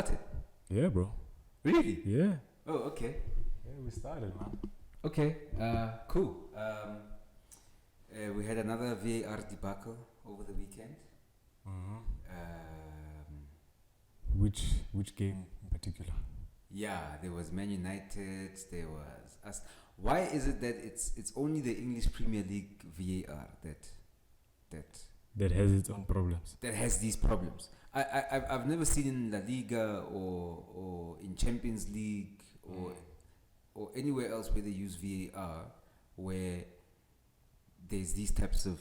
started? Yeah, bro. Really? Yeah. Oh, okay. Yeah, we started, man. Okay, cool. We had another VAR debacle over the weekend. Mm-hmm. Which game in particular? Yeah, there was Man United. There was us. Why is it that it's only the English Premier League VAR That has its own problems. that has these problems? I've never seen in La Liga or in Champions League or anywhere else where they use VAR where there's these types of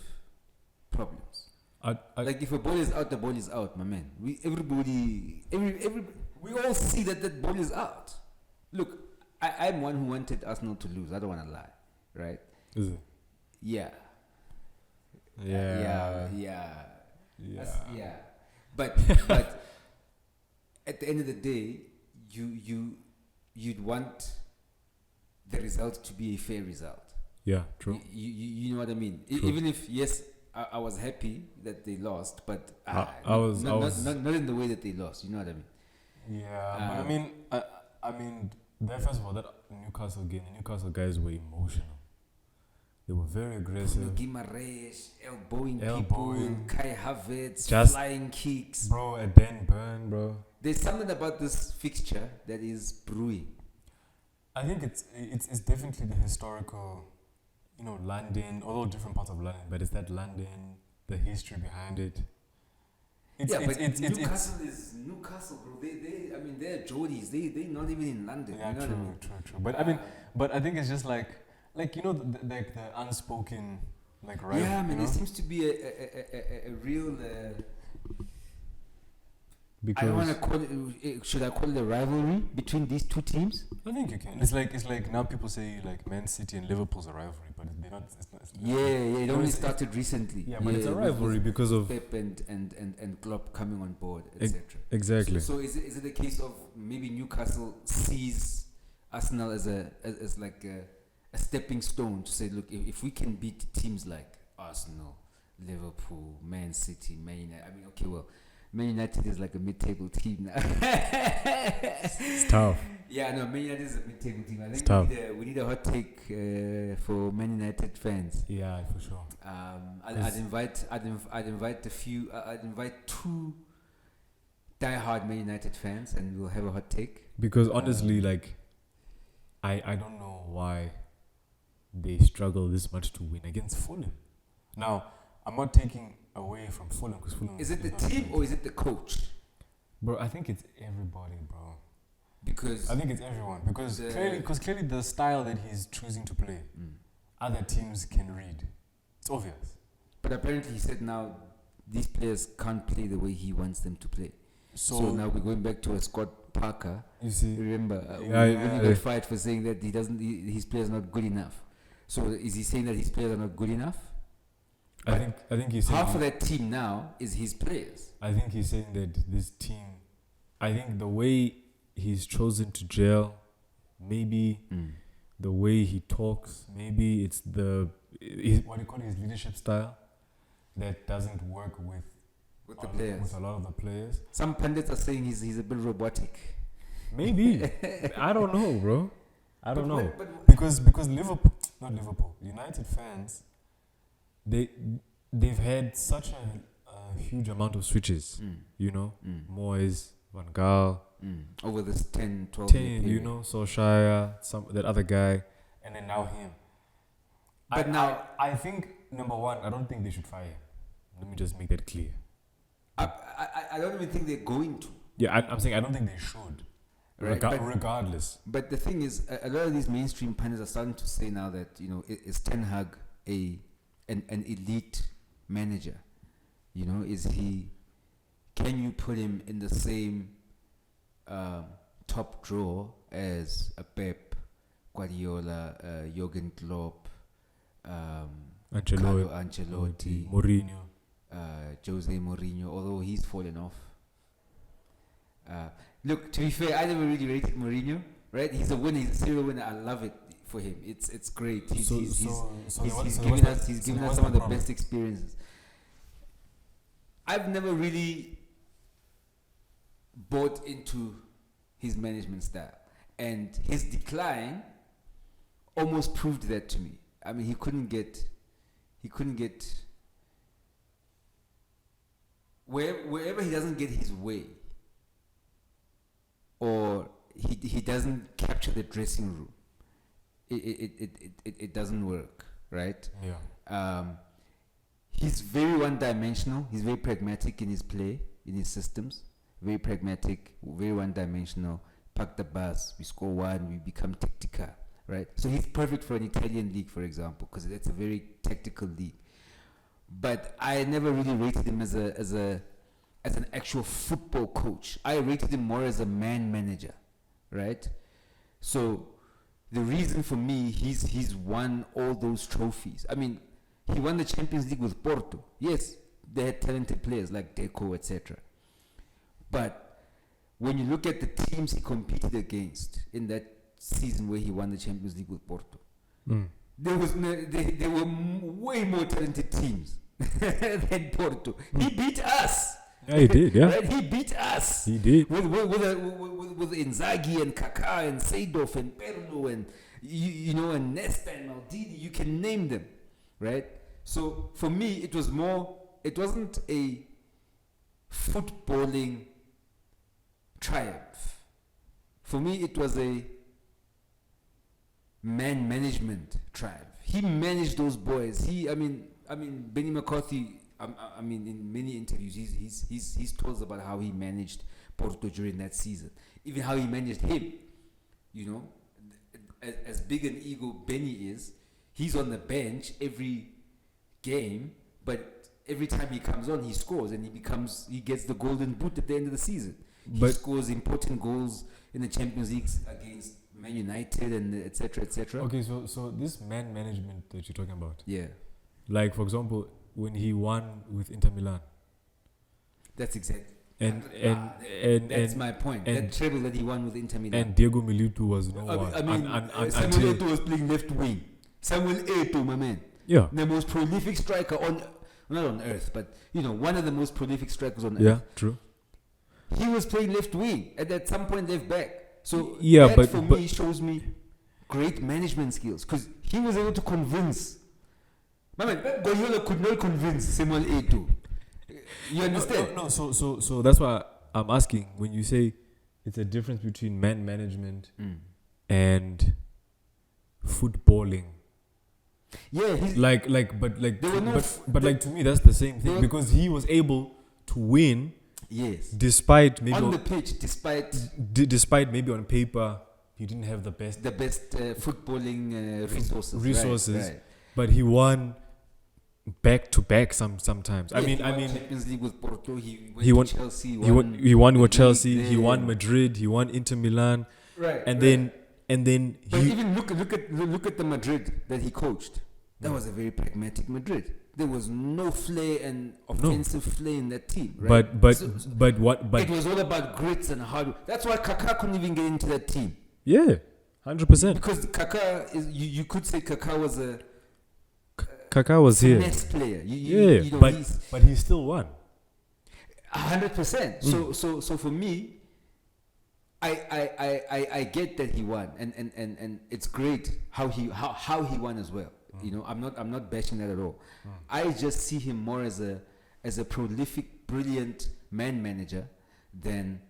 problems. Like if a ball is out, the ball is out, my man. We all see that ball is out. Look, I'm one who wanted Arsenal to lose. I don't want to lie, right? Is it? Yeah. Yeah. Yeah. But at the end of the day, you'd want the result to be a fair result. Yeah, true. You know what I mean? True. Even if, yes, I was happy that they lost, but I was not in the way that they lost. You know what I mean? Yeah, but I mean, that first of all, that Newcastle game, the Newcastle guys were emotional. They were very aggressive. Guimaraes, elbowing people, Kai Havertz, just flying kicks. Bro, a Ben Burn, bro. There's something about this fixture that is brewing. I think it's definitely the historical, London, although different parts of London, but it's that London, the history behind it. Newcastle is Newcastle, bro. They're Geordies. They're not even in London. Yeah, you know true. But I think it's just like the unspoken, right? Yeah, man. There seems to be a real. Because I don't want to call it. Should I call it a rivalry between these two teams? I think you can. It's like now people say like Man City and Liverpool's a rivalry, but they're not. It's not it only started recently. Yeah, but it's a rivalry because of Pep and Klopp coming on board, etc. Exactly. So is it a case of maybe Newcastle sees Arsenal as like a stepping stone to say, look, if we can beat teams like Arsenal, Liverpool, Man City, Man United. I mean, okay, well, Man United is like a mid-table team now. It's tough. Yeah, no, Man United is a mid-table team. I think we need a hot take for Man United fans. Yeah, for sure. I'd invite two die-hard Man United fans, and we'll have a hot take. Because honestly, I don't know why they struggle this much to win against Fulham. Now, I'm not taking away from Fulham because Fulham is it the team or is it the coach? Bro, I think it's everybody, bro. Because I think it's everyone because clearly the style that he's choosing to play, other teams can read. It's obvious. But apparently, he said now these players can't play the way he wants them to play. So now we're going back to a Scott Parker. You see, remember we got fired for saying that his players are not good enough. So is he saying that his players are not good enough? I think he's saying half of that team now is his players. I think he's saying that this team, I think the way he's chosen to gel, maybe the way he talks, maybe it's what do you call his leadership style that doesn't work with the players. With a lot of the players. Some pundits are saying he's a bit robotic. Maybe. I don't know, bro. I don't know. But because Liverpool, United fans, they've had such a huge amount of switches, Moyes, Van Gaal, over this 10, 12 year period. Solskjaer, that other guy, and then now him. But I think, number one, I don't think they should fire him. Let me just make that clear. I don't even think they're going to. Yeah, I'm saying I don't think they should. Right, regardless. But the thing is, a lot of these mainstream pundits are starting to say now that, is Ten Hag an elite manager? Can you put him in the same top drawer as a Pep, Guardiola, Jurgen Klopp, Carlo Ancelotti, Mourinho, Jose Mourinho, although he's fallen off. Look, to be fair, I never really rated Mourinho, right? He's a winner, he's a serial winner. I love it for him. It's great. He's given us some of the best experiences. I've never really bought into his management style, and his decline almost proved that to me. I mean, he couldn't get wherever he doesn't get his way, or he doesn't capture the dressing room, it doesn't work, right? Yeah. He's very one-dimensional. He's very pragmatic in his play, in his systems. Very pragmatic, very one-dimensional. Pack the bus, we score one, we become tactical, right? So he's perfect for an Italian league, for example, because that's a very tactical league. But I never really rated him as an actual football coach. I rated him more as a man manager, right? So the reason for me, he's won all those trophies. I mean, he won the Champions League with Porto. Yes, they had talented players like Deco, etc. But when you look at the teams he competed against in that season where he won the Champions League with Porto, there were way more talented teams than Porto. He beat us. Yeah, he did. Yeah, right? He beat us. He did with Inzaghi and Kaká and Seedorf and Pirlo and and Nesta and Maldini. You can name them, right? So for me, it wasn't a footballing triumph. For me, it was a man management triumph. He managed those boys. I mean, Benny McCarthy. In many interviews, he's told about how he managed Porto during that season. Even how he managed him. As big an ego Benny is, he's on the bench every game, but every time he comes on, he scores and he gets the golden boot at the end of the season. He scores important goals in the Champions League against Man United and etc. etc. Okay, so this man management that you're talking about. Yeah. Like, for example, when he won with Inter Milan. That's exactly. And that's my point. That treble that he won with Inter Milan. And Diego Milito was no one. Samuel Eto'o was playing left wing. Samuel Eto'o, my man. Yeah. The most prolific striker not on earth, but one of the most prolific strikers on earth. Yeah, true. He was playing left wing and at some point left back. So me shows me great management skills, because he was able to convince. My man, Pep Guardiola could not convince Samuel Eto'o. You understand? No. So that's why I'm asking, when you say it's a difference between man management and footballing. Yeah, but to me that's the same thing, because he was able to win. Yes. Despite maybe on the pitch, despite maybe on paper he didn't have the best footballing resources. Right. But he won back to back sometimes. Yeah, he won Champions League with Porto. He won Chelsea. He won with Chelsea. He won Madrid. He won Inter Milan. Right. And then but even look at the Madrid that he coached. That was a very pragmatic Madrid. There was no flair and offensive flair in that team, right? But it was all about grit and hard work. That's why Kaká couldn't even get into that team. Yeah, 100%. Because Kaká is, you could say Kaká was a Kaká was here. Next player. But he still won. 100%. So for me, I get that he won, and it's great how he won as well. I'm not bashing that at all. I just see him more as a prolific, brilliant man manager than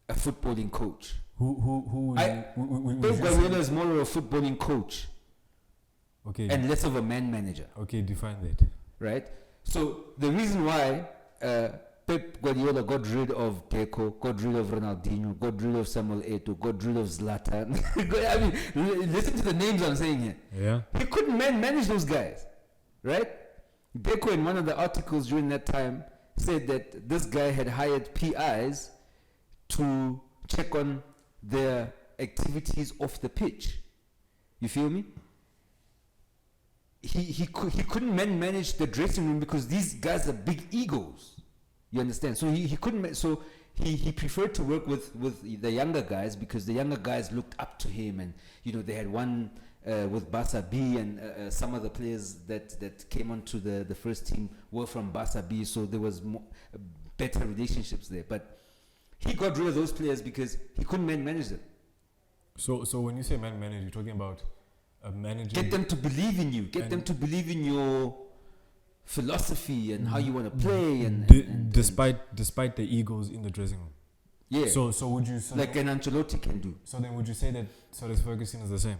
a footballing coach. Pep Guardiola is more of a footballing coach. Okay. And less of a man manager. Okay, define that. Right? So the reason why Pep Guardiola got rid of Deco, got rid of Ronaldinho, got rid of Samuel Eto'o, got rid of Zlatan. I mean, listen to the names I'm saying here. Yeah. He couldn't manage those guys. Right? Deco, in one of the articles during that time, said that this guy had hired PIs to check on their activities off the pitch. You feel me? He couldn't manage the dressing room because these guys are big egos. You understand? So he couldn't. So he preferred to work with the younger guys, because the younger guys looked up to him, and they had one with Barca B, and some of the players that came onto the first team were from Barca B. So there was better relationships there. But he got rid of those players because he couldn't manage them. So when you say manage, you're talking about a manager. Get them to believe in you. Get them to believe in your philosophy and how you want to play. And despite the egos in the dressing room. Yeah. So would you like an Ancelotti can do? So then would you say that Sir Alex Ferguson is the same?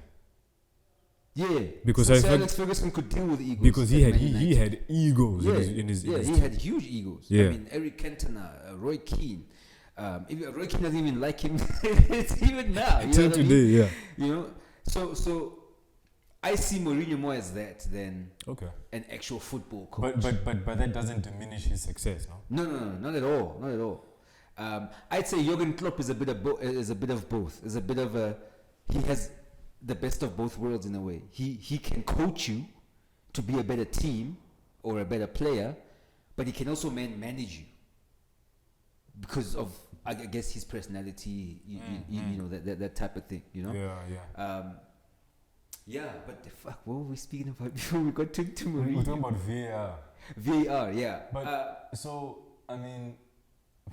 Yeah. Because Sir Alex Ferguson could deal with egos. Because he had egos in his he team. had huge egos. Yeah. I mean, Eric Cantona, Roy Keane. If Roy Keane doesn't even like him, it's even now. Until today, yeah. You know, so I see Mourinho more as that than an actual football coach. But that doesn't diminish his success, no? No, not at all. Not at all. I'd say Jurgen Klopp is a bit of both. Is a bit of a. He has the best of both worlds in a way. He can coach you to be a better team or a better player, but he can also manage you because of, I guess, his personality. You know, that type of thing. You know. Yeah. Yeah, but the fuck, what were we speaking about before we got to Mourinho? We're talking about VAR. VAR, yeah. But so I mean,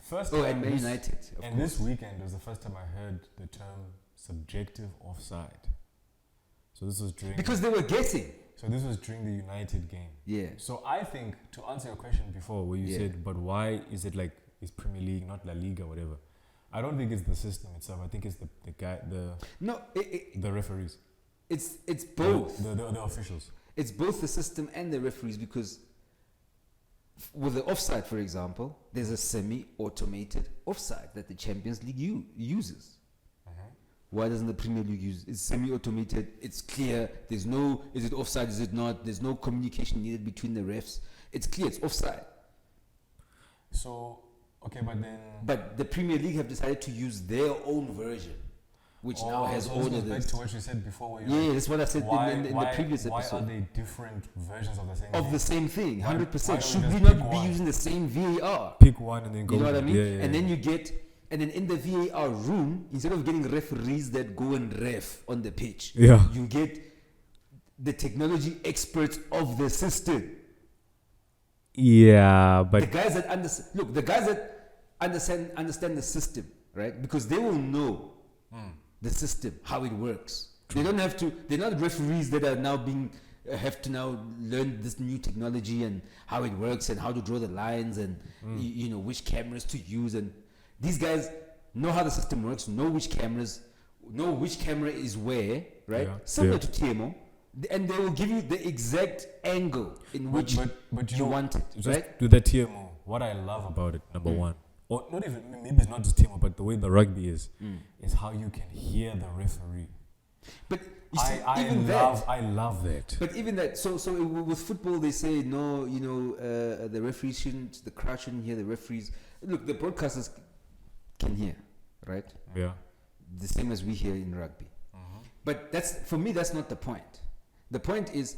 first. And Man United. And this weekend was the first time I heard the term subjective offside. So this was during. Because they were guessing. So this was during the United game. Yeah. So I think, to answer your question before, where you said, but why is it like it's Premier League, not La Liga, whatever? I don't think it's the system itself. I think it's the referees. It's both. The officials. It's both the system and the referees, because with the offside, for example, there's a semi-automated offside that the Champions League uses. Why doesn't the Premier League use it? It's semi-automated. It's clear. There's no, is it offside, is it not? There's no communication needed between the refs. It's clear. It's offside. So, okay, but then... But the Premier League have decided to use their own version, which now has all of this. Back to what you said before. Yeah, that's what I said in the previous episode. Why are they different versions of the same thing? Of the same thing, 100%. Should we not be using the same VAR? Pick one and then go. You know what I mean? Yeah. And then you get... And then in the VAR room, instead of getting referees that go and ref on the pitch, you get the technology experts of the system. Yeah, but the guys that understand the system, right? Because they will know the system, how it works. True. They don't have to. They're not referees that are now have to now learn this new technology and how it works and how to draw the lines and you know which cameras to use. And these guys know how the system works, know which camera is where, right? Yeah. Similar to TMO, and they will give you the exact angle in which but you want it, right? With the TMO, what I love about it, number one, or not even, maybe it's not just TMO, but the way the rugby is how you can hear the referee. But you see, I love that. But even that, so with football, they say no, you know, the referees the crowd shouldn't hear the referees. Look, the broadcasters can hear, right? Yeah. The same as we hear in rugby. But for me, that's not the point. The point is,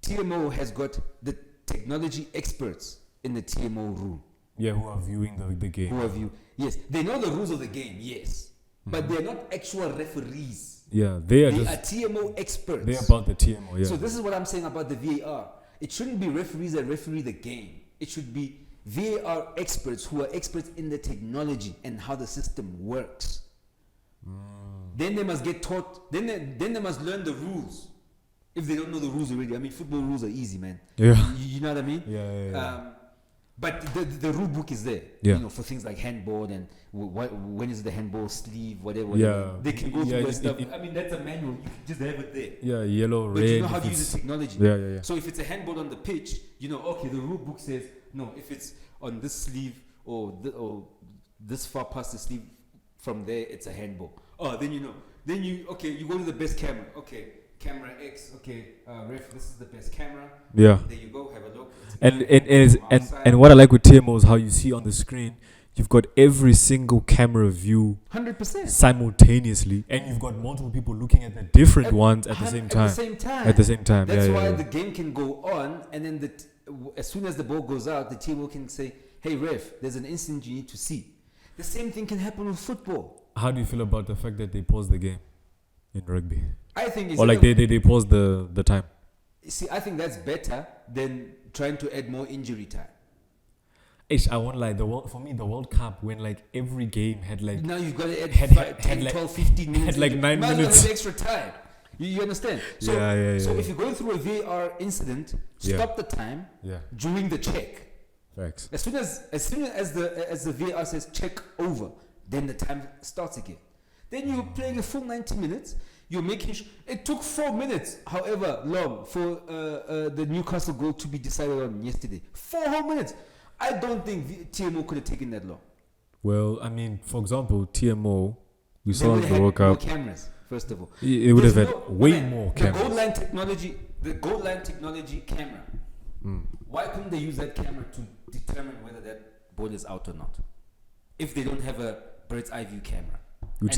TMO has got the technology experts in the TMO room. Yeah, who are viewing the game. Yes, they know the rules of the game, yes. But they're not actual referees. Yeah, they are TMO experts. They're about the TMO, yeah. So this is what I'm saying about the VAR. It shouldn't be referees that referee the game. It should be VAR experts who are experts in the technology and how the system works. Then they must get taught. Then they must learn the rules. If they don't know the rules already, I mean, football rules are easy, man. Yeah. You know what I mean? Yeah. But the rule book is there. Yeah. You know, for things like handball and when is the handball sleeve, whatever. Yeah. They can go through that stuff. I mean, that's a manual. You can just have it there. Yeah, yellow, but red. you know how to use the technology. Yeah. So if it's a handball on the pitch, you know, okay, the rule book says no. If it's on this sleeve or this far past the sleeve, from there it's a handball. Oh, then you know. Then you go to the best camera. Okay, camera X. Okay, ref, this is the best camera. Yeah. There you go. Have a look. And what I like with TMO is how you see on the screen, you've got every single camera view 100% simultaneously, and you've got multiple people looking at the different ones at the same time. At the same time. That's why the game can go on, and then as soon as the ball goes out, the TMO can say, "Hey ref, there's an incident you need to see." The same thing can happen with football. How do you feel about the fact that they pause the game in rugby? I think it's... Or like they pause the time. See, I think that's better than trying to add more injury time. I won't lie. For me, the World Cup, when like every game had like Now you've got to add had 10, like 12, 15 minutes. had like You 9 might as well minutes. have extra time. You understand? So, Yeah. so if you're going through a VAR incident, stop the time during the check. Facts. As soon as the VAR says check over, then the time starts again. Then you're playing a full 90 minutes. You're making it took 4 minutes, however long, for the Newcastle goal to be decided on yesterday. 4 whole minutes. I don't think TMO could have taken that long. Well, I mean, for example, TMO, we saw in the World Cup. More cameras, first of all. It would have had way more cameras. The goal line technology camera. Why couldn't they use that camera to determine whether that ball is out or not? If they don't have a bird's eye view camera. Which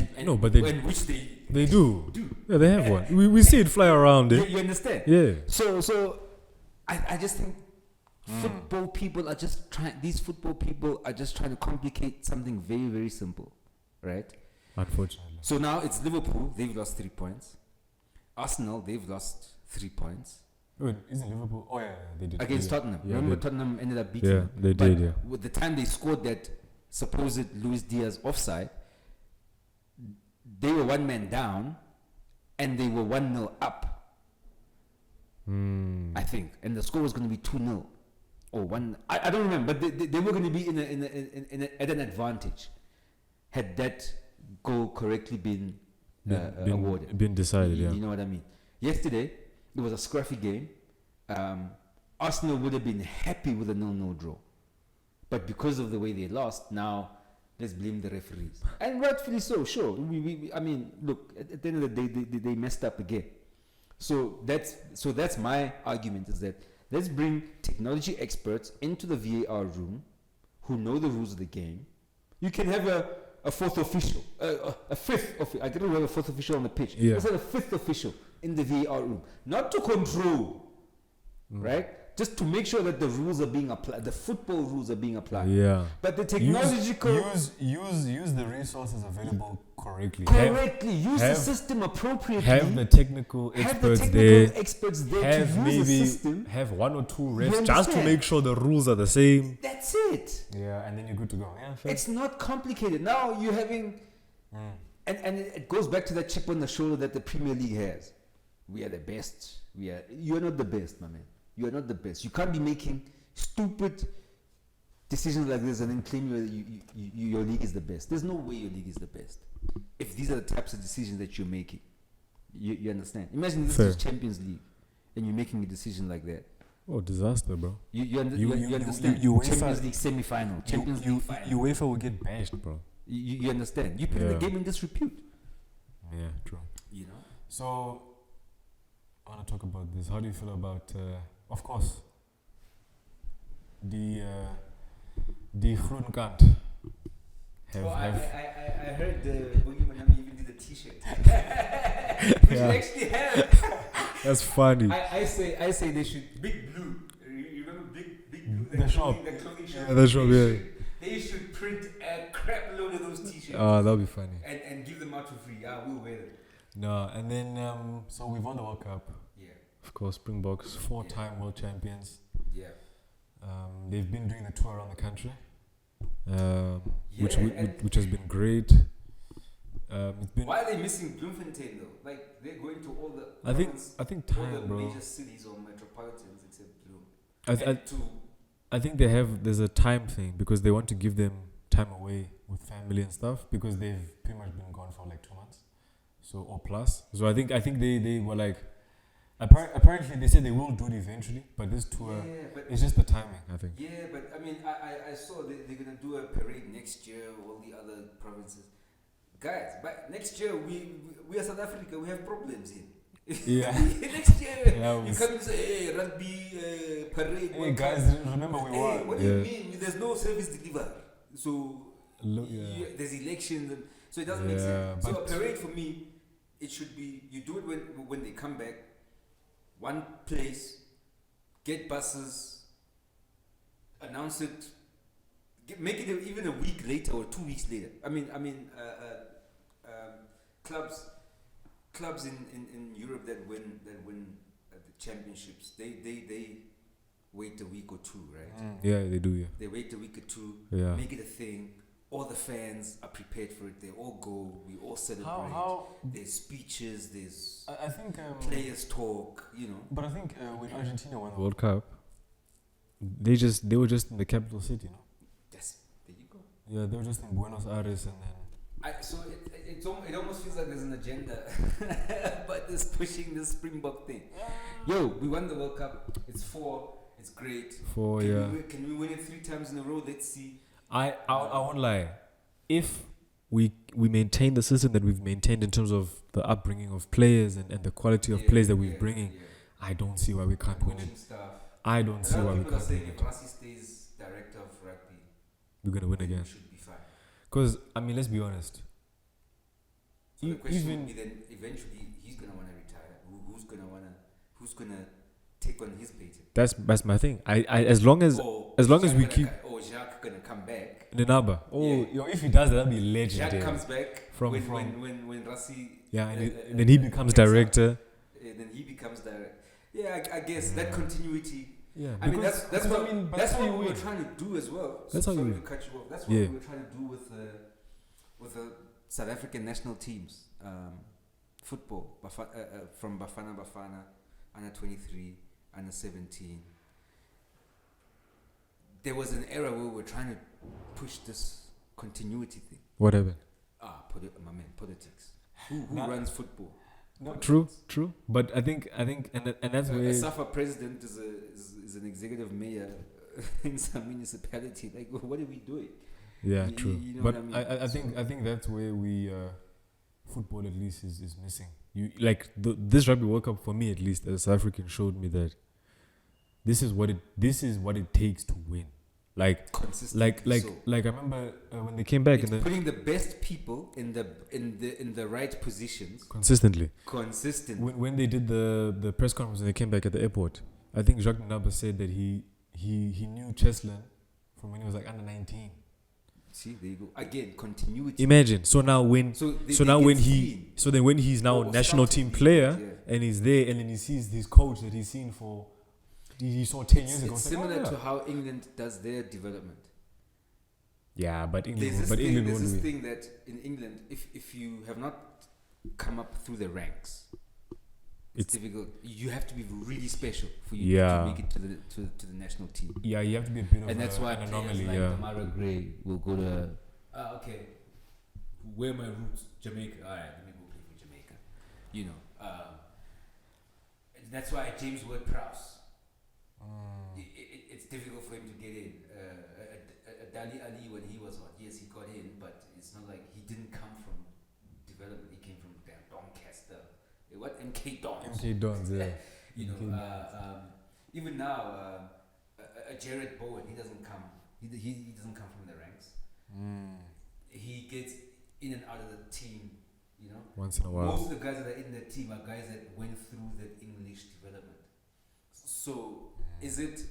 they do. Yeah, they have one. We see it fly around. You understand? Yeah. So I just think football people are just trying. These football people are just trying to complicate something very, very simple, right? Unfortunately. So now it's Liverpool. They've lost 3 points. Arsenal. They've lost 3 points. Wait, isn't Liverpool? Oh yeah, they did against Tottenham. Yeah, remember Tottenham ended up beating them. They did. Yeah. With the time they scored that supposed Luis Diaz offside, they were 1 man down, and they were 1-0 up. I think, and the score was going to be 2-0 or 1. I don't remember, but they were going to be at an advantage had that goal correctly been awarded. Been decided. You know what I mean? Yesterday it was a scruffy game. Arsenal would have been happy with a 0-0 draw, but because of the way they lost, now let's blame the referees, and rightfully so. Sure, I mean, look, at the end of the day, they messed up again. So that's my argument, is that let's bring technology experts into the VAR room who know the rules of the game. You can have a fourth official, a fifth official. I don't have a fourth official on the pitch. Yeah. Let's have a fifth official in the VAR room, not to control, right? Just to make sure that the rules are being applied, the football rules are being applied. Yeah. But the technological use the resources available correctly. Use the system appropriately. Have the technical experts there. Have to use the system. Have 1 or 2 refs just to make sure the rules are the same. That's it. Yeah, and then you're good to go. Yeah, fair. It's not complicated. Now you're having, and it goes back to that chip on the shoulder that the Premier League has. We are the best. You're not the best, my man. You are not the best. You can't be making stupid decisions like this and then claim your league is the best. There's no way your league is the best if these are the types of decisions that you're making. You understand? Imagine this is Champions League and you're making a decision like that. Oh, disaster, bro. You understand? Champions League semi-final. Champions League final. UEFA will get bashed, bro. You understand? You put the game in disrepute. Yeah, true. You know? So, I want to talk about this. How do you feel about... of course, the groen kant. I heard the Boogie Manami even did a T-shirt. We should actually have. That's funny. I say they should Big Blue. You remember Big Blue? The shop. The clothing shop. Yeah, the shop. Yeah. They should print a crap load of those T-shirts. Oh, that'll be funny. And give them out for free. We'll wear them. No, and then so we won the World Cup. Of course, Springboks, 4-time world champions. Yeah. They've been doing the tour around the country, which has been great. It's been. Why are they missing Bloemfontein though? Like they're going to all the. I think time, all the bro. major cities or metropolitans except Bloem. I think there's a time thing because they want to give them time away with family and stuff because they've pretty much been gone for like 2 months, so or plus. So I think they were like. Apparently, they said they will do it eventually, but this tour, it's just the timing, I think. Yeah, but I mean, I saw they're going to do a parade next year, all the other provinces. Guys, but next year, we are South Africa, we have problems here. Yeah. Next year, you come and say, hey, rugby, parade. Hey, guys, remember we won. What do you mean? There's no service delivery. So, there's elections, and so it doesn't make sense. So, a parade for me, it should be, you do it when they come back. One place, get buses, announce it, make it even a week later or 2 weeks later. I mean, clubs in Europe that win the championships, they wait a week or two, right? Yeah, they do. Yeah. They wait a week or two, Yeah. make it a thing. All the fans are prepared for it. They all go. We all celebrate. How there's speeches. There's I think players talk. You know. But I think when Argentina won the World Cup, they were just in the capital city, no? Yes. There you go. Yeah, they were just in Buenos Aires, and then. So it almost feels like there's an agenda, but it's pushing this Springbok thing. Yo, we won the World Cup. It's 4. It's great. 4, yeah. Can we win it 3 times in a row? Let's see. I won't lie. If we maintain the system that we've maintained in terms of the upbringing of players and the quality of players that we're bringing, I don't see why we can't win it. Stuff. I don't see why we can't win it. If Rossi stays director of rugby, we're gonna win again. We should be fine. Because I mean, let's be honest. So the question would be then eventually he's gonna wanna retire. Who's gonna take on his baton? That's my thing. As long as we keep. Or Jacques gonna come back. Nenaba. If he does that'd be legendary. Jacques comes back when Rossi. Yeah, and then he becomes director. Then he becomes director. Yeah, I guess that continuity. Yeah, I mean that's what we were trying to do as well. That's how you cut you off. That's what we were trying to do with the South African national teams, football, from Bafana, under 23, under 17. There was an era where we were trying to push this continuity thing. Whatever. Politics. Who runs football? No, true. But I think, and that's where a SAFA president is an executive mayor in some municipality. Like, what are we doing? Yeah, true. You know but what I mean? I think that's where we football at least is missing. You like this Rugby World Cup for me at least as a South African showed me that this is what it takes to win. Like I remember when they came back and putting the best people in the right positions consistently. When they did the press conference when they came back at the airport, I think Jacques Naba said that he knew Cheslin from when he was like under 19. See, there you go. Again, continuity. Imagine. So now when he's now a national team player and he's there and then he sees his coach that he's seen for he saw 10 years ago. It's similar to how England does their development. Yeah, but England there's this won't thing that in England, if you have not come up through the ranks, it's difficult. You have to be really special for you to make it to the national team. Yeah, you have to be a bit of and that's why an anomaly. Like Tamara Gray will go to. Okay, where are my roots? Jamaica. All right, let me go play for Jamaica. You know, that's why James Ward-Prowse. It's difficult for him to get in. Dali Ali, when he was hot, yes, he got in, but it's not like he didn't come from development. He came from Doncaster. What? MK Dons. MK Dons, yeah. You know, even now, Jared Bowen, he doesn't come. He doesn't come from the ranks. He gets in and out of the team. You know, once in a while. Most of the guys that are in the team are guys that went through the English development. So is it,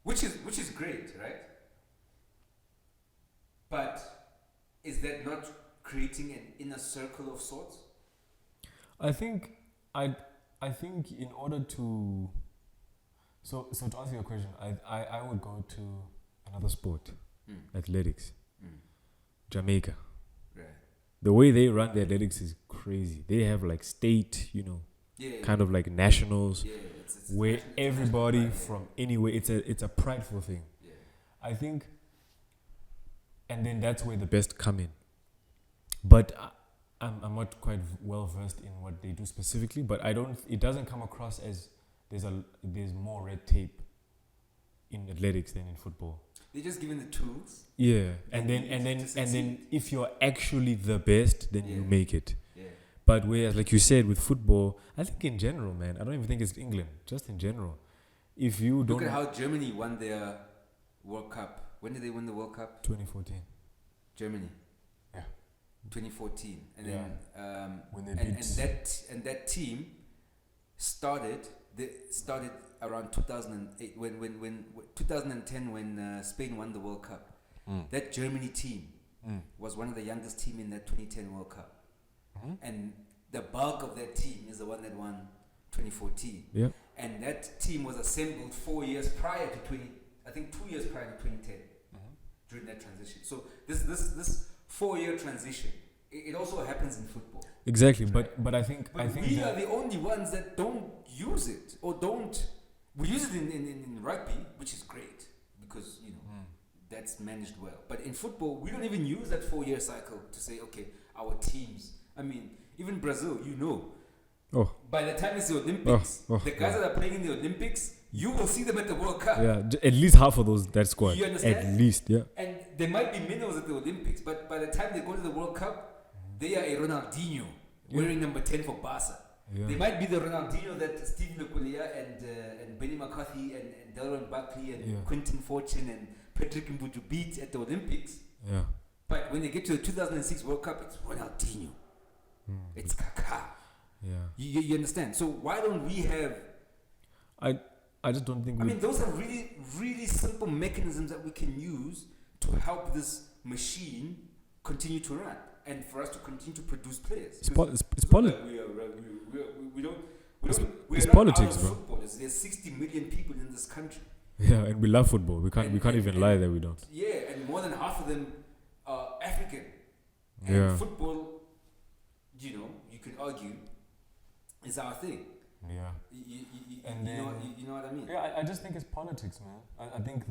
which is great, right? But is that not creating an inner circle of sorts? I think in order to so to answer your question, I would go to another sport, athletics, Jamaica. Right. The way they run their athletics is crazy. They have like state, you know, kind of like nationals, it's where everybody from anywhere. It's a prideful thing. Yeah. I think, and then that's where the best come in. But I'm not quite well versed in what they do specifically. But it doesn't come across as there's more red tape in athletics than in football. They're just given the tools. Yeah, and then if you're actually the best, then you make it. Yeah. But whereas, like you said, with football, I think in general, man, I don't even think it's England. Just in general, if you don't look at how Germany won their World Cup. When did they win the World Cup? 2014. Germany. Yeah. 2014, and then when they beat and that team started around 2008 when 2010 when Spain won the World Cup. That Germany team was one of the youngest team in that 2010 World Cup, and the bulk of that team is the one that won 2014. Yeah. And that team was assembled 4 years prior to 2 years prior to 2010, during that transition. So this 4-year transition, it also happens in football. Exactly, right? but I think we are the only ones that don't use it, or don't. We use it in rugby, which is great because that's managed well. But in football, we don't even use that 4-year cycle to say, okay, our teams. I mean, even Brazil, by the time it's the Olympics, the guys that are playing in the Olympics, you will see them at the World Cup. Yeah, at least half of that squad. You understand? At least, yeah. And there might be minnows at the Olympics, but by the time they go to the World Cup, they are a Ronaldinho wearing number 10 for Barca. Yeah. They might be the Ronaldinho that Steve Lecolia and Benny McCarthy and Delron Buckley and Quentin Fortune and Patrick Mbuju beat at the Olympics. Yeah. But when they get to the 2006 World Cup, it's Ronaldinho. It's Kaká. Yeah. You understand? So why don't we have... I just don't think... I mean, those are really, really simple mechanisms that we can use to help this machine continue to run and for us to continue to produce players. It's politics. It's politics, bro. Footballers. There's 60 million people in this country. Yeah, and we love football. We can't even lie that we don't. Yeah, and more than half of them are African. And Yeah. football, you can argue, is our thing. Yeah. You know what I mean? Yeah, I just think it's politics, man. I think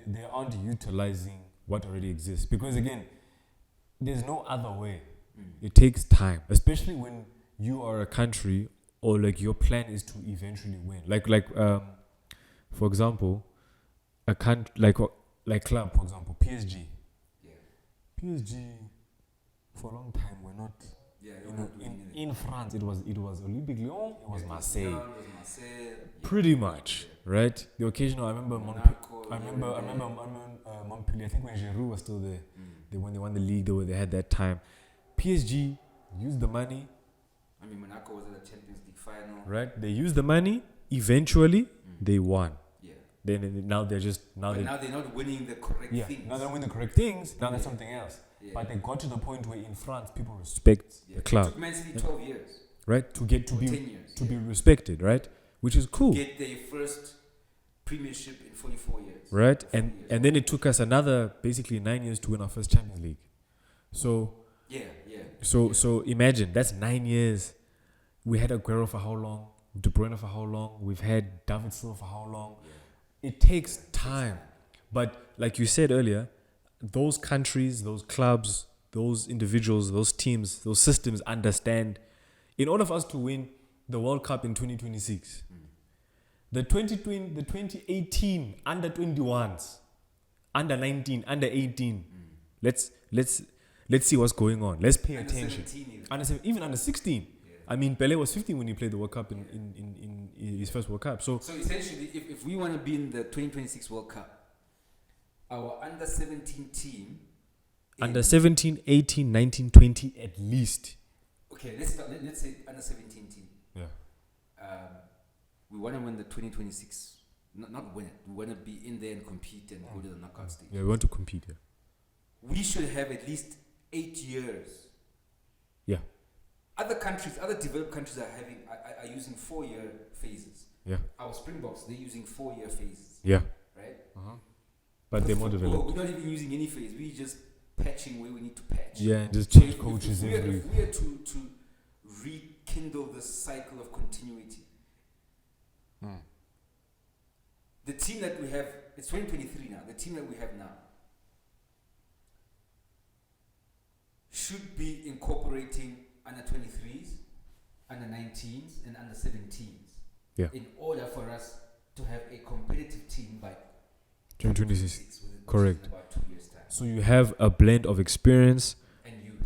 they aren't utilizing what already exists. Because again, there's no other way. It takes time, especially when you are a country or like your plan is to eventually win. Like for example, a country like club, for example, PSG. Yeah. PSG for a long time were not. Yeah, in France, it was Olympique Lyon, it was Marseille. Lyon, it was Marseille. Pretty much, right? The occasional, I remember Monaco, I remember Montpellier. I think when Giroud was still there, when they won the league, they had that time. PSG used the money. I mean, Monaco was at the Champions League final. Right? They used the money. Eventually, they won. Yeah. Now they're not winning the correct things. Now they're winning the correct things. Now that's something else. Yeah. But they got to the point where in France people respect the club. It took Man City 12 years. Right? To get to be 10 years, be respected, right? Which is cool. Get their first premiership in 44 years. Right? And then it took us another basically 9 years to win our first Champions League. So So imagine that's 9 years. We had Aguero for how long? De Bruyne for how long? We've had David Silva for how long? Yeah. It takes time. But like you said earlier, those countries, those clubs, those individuals, those teams, those systems understand. In order for us to win the World Cup in 2026, the 2018 under 21s, under 19, under 18, let's see what's going on. Let's pay attention. Even under 16. Yeah. I mean, Pelé was 15 when he played the World Cup in his first World Cup. So essentially, if we want to be in the 2026 World Cup, our under 17 team, under 17, 18, 19, 20 at least. Okay, let's say under 17 team. Yeah. We want to win the 2026. Not win it. We want to be in there and compete and go to the knockout stage. Yeah, we want to compete. Yeah. We should have at least 8 years. Yeah. Other developed countries are using 4-year phases. Yeah. Our Springboks, they're using 4-year phases. Yeah. Right? But they're more developed. We're not even using any phase. We're just patching where we need to patch. Yeah, just change coaches every. If we are to rekindle this cycle of continuity, the team that we have, it's 2023 now, the team that we have now should be incorporating under 23s, under 19s, and under 17s in order for us to have a competitive team by 2026. Correct. About 2 years' time. So you have a blend of experience and youth.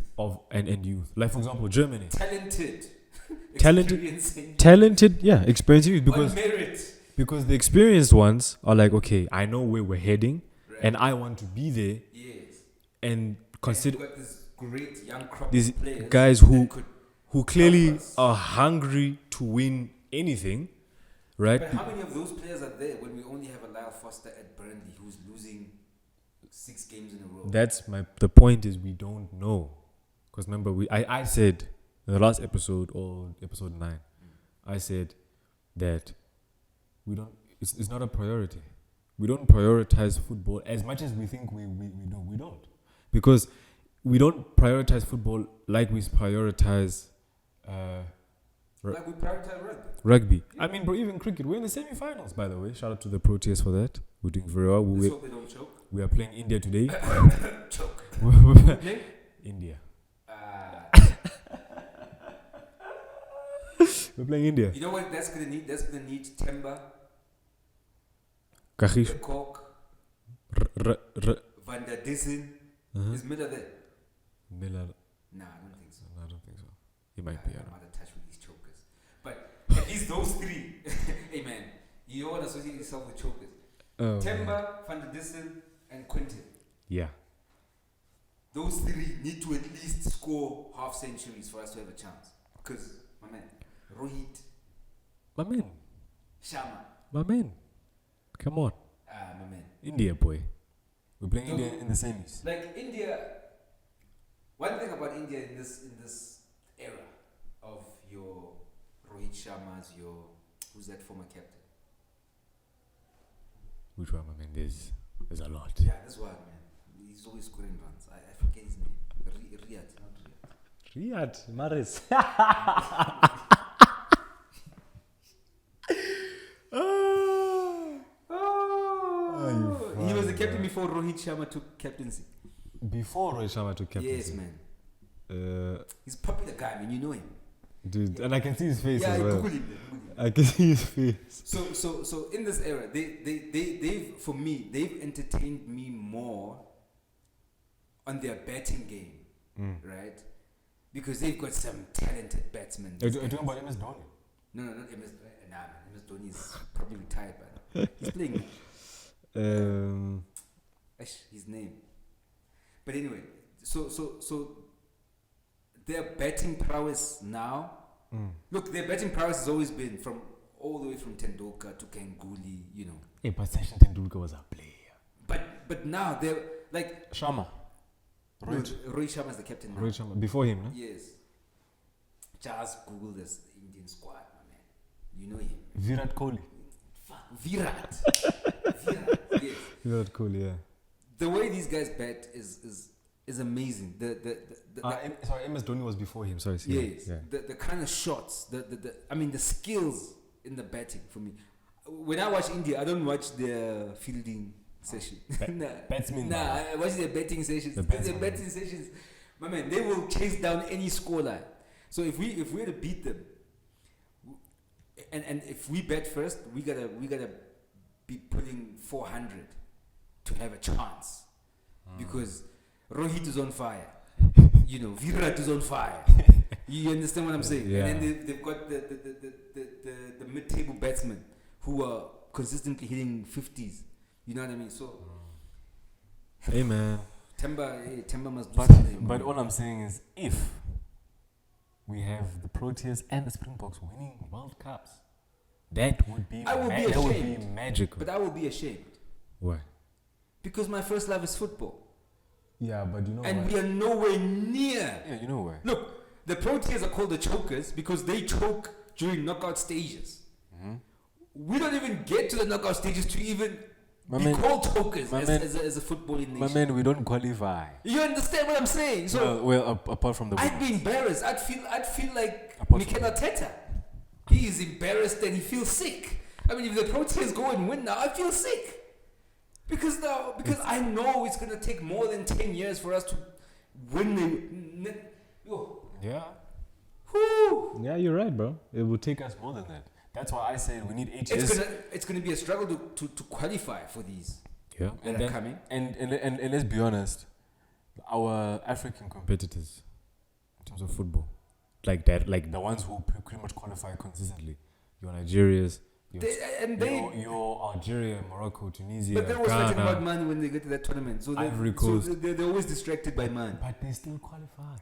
And youth. Like for example, Germany. Talented, yeah, experienced youth because the experienced ones are like, okay, I know where we're heading, and I want to be there. Yes. And consider got this great young crop these of players guys who clearly are hungry to win anything, right? But how many of those players are there when we only have a Lyle Foster at Burnley who's losing 6 games in a row? The point is we don't know, because remember I said in the last episode or episode 9, I said that we don't. It's not a priority. We don't prioritize football as much as we think we do. We don't, because we don't prioritize football like we prioritize. Like we prioritize rugby. Rugby. I mean, bro, even cricket. We're in the semi-finals, by the way. Shout out to the Proteas for that. We're doing very well. Let's hope they don't choke. We are playing India today. Choke. Okay? India. We're playing India. You know what that's gonna need? That's gonna need Temba, Kagish. the Cork, Van der Dissen. Is Miller there? Miller. Nah, I don't think so. I don't think so. He might be. I'm out of touch with these chokers. But at least those three. Hey man, you don't want to associate yourself with chokers. Temba, Van der Dissen, and Quinton. Yeah. Those three need to at least score half centuries for us to have a chance. Because, my man, Rohit. My man. Sharma. My man. Come on. My man. India, boy. We're playing India in the semis. Like India, one thing about India in this era of your Rohit Sharma's, who's that former captain? Which one, my man? There's a lot. Yeah, this one, man. He's always scoring runs. I forget his name. Riyad, not Riyad. Riyad Mahrez. He was the captain before Rohit Sharma took captaincy. Before Rohit Sharma took captaincy? Yes, man. He's a popular guy, man. You know him. Dude, and I can see his face as well. Google him. I can see his face. So in this era, they've for me, they've entertained me more on their batting game, right? Because they've got some talented batsmen. Are you talking about MS Dhoni? No, not MS. Nah, man, MS Dhoni is probably retired, man. He's playing. His name. But anyway, so their batting prowess now. Look, their batting prowess has always been from all the way from Tendulkar to Ganguly, you know. Hey, but Sachin Tendulkar was a player. But now they're like Sharma. Rohit Sharma is the captain now. Rohit Sharma before him, no? Yes. Just Google this, the Indian squad, my man. You know him. Virat Kohli. Virat, yes. Virat Kohli, yeah. The way these guys bat is amazing. Sorry, MS Dhoni was before him. Sorry. Yes. Yeah. The kind of shots, the skills in the batting for me. When I watch India, I don't watch their fielding session. Batsmen. I watch their batting sessions. Their batting sessions, my man, they will chase down any scoreline. So if we're to beat them, and if we bat first, we gotta be putting 400 to have a chance, because Rohit is on fire, you know, Virat is on fire. You understand what I'm saying? Yeah. And then they've got the mid-table batsmen who are consistently hitting 50s. You know what I mean? So, hey man, Temba must do something. But all I'm saying is, if we have the Proteas and the Springboks winning World Cups, that would be magical. But I will be ashamed. Why? Because my first love is football. Yeah, but you know and we are nowhere near. Yeah, you know why. Look, the Proteas are called the chokers because they choke during knockout stages. We don't even get to the knockout stages to even be called chokers as a footballing nation. My man, we don't qualify. You understand what I'm saying? So apart from the I'd be embarrassed. I'd feel like Mikel Arteta. He is embarrassed and he feels sick. I mean, if the Proteas go and win now, I feel sick. Because I know it's going to take more than 10 years for us to win the... Yeah. Whew. Yeah, you're right, bro. It will take us more than that. That's why I say we need 8 years. It's going to be a struggle to qualify for these. Yeah. That are coming. And let's be honest, our African competitors in terms of football, like that, like the ones who pretty much qualify consistently, your Nigerias, your Algeria, Morocco, Tunisia, but they're always Ghana, fighting about money when they get to that tournament. So Ivory Coast. So they're always distracted by money. But they still qualify.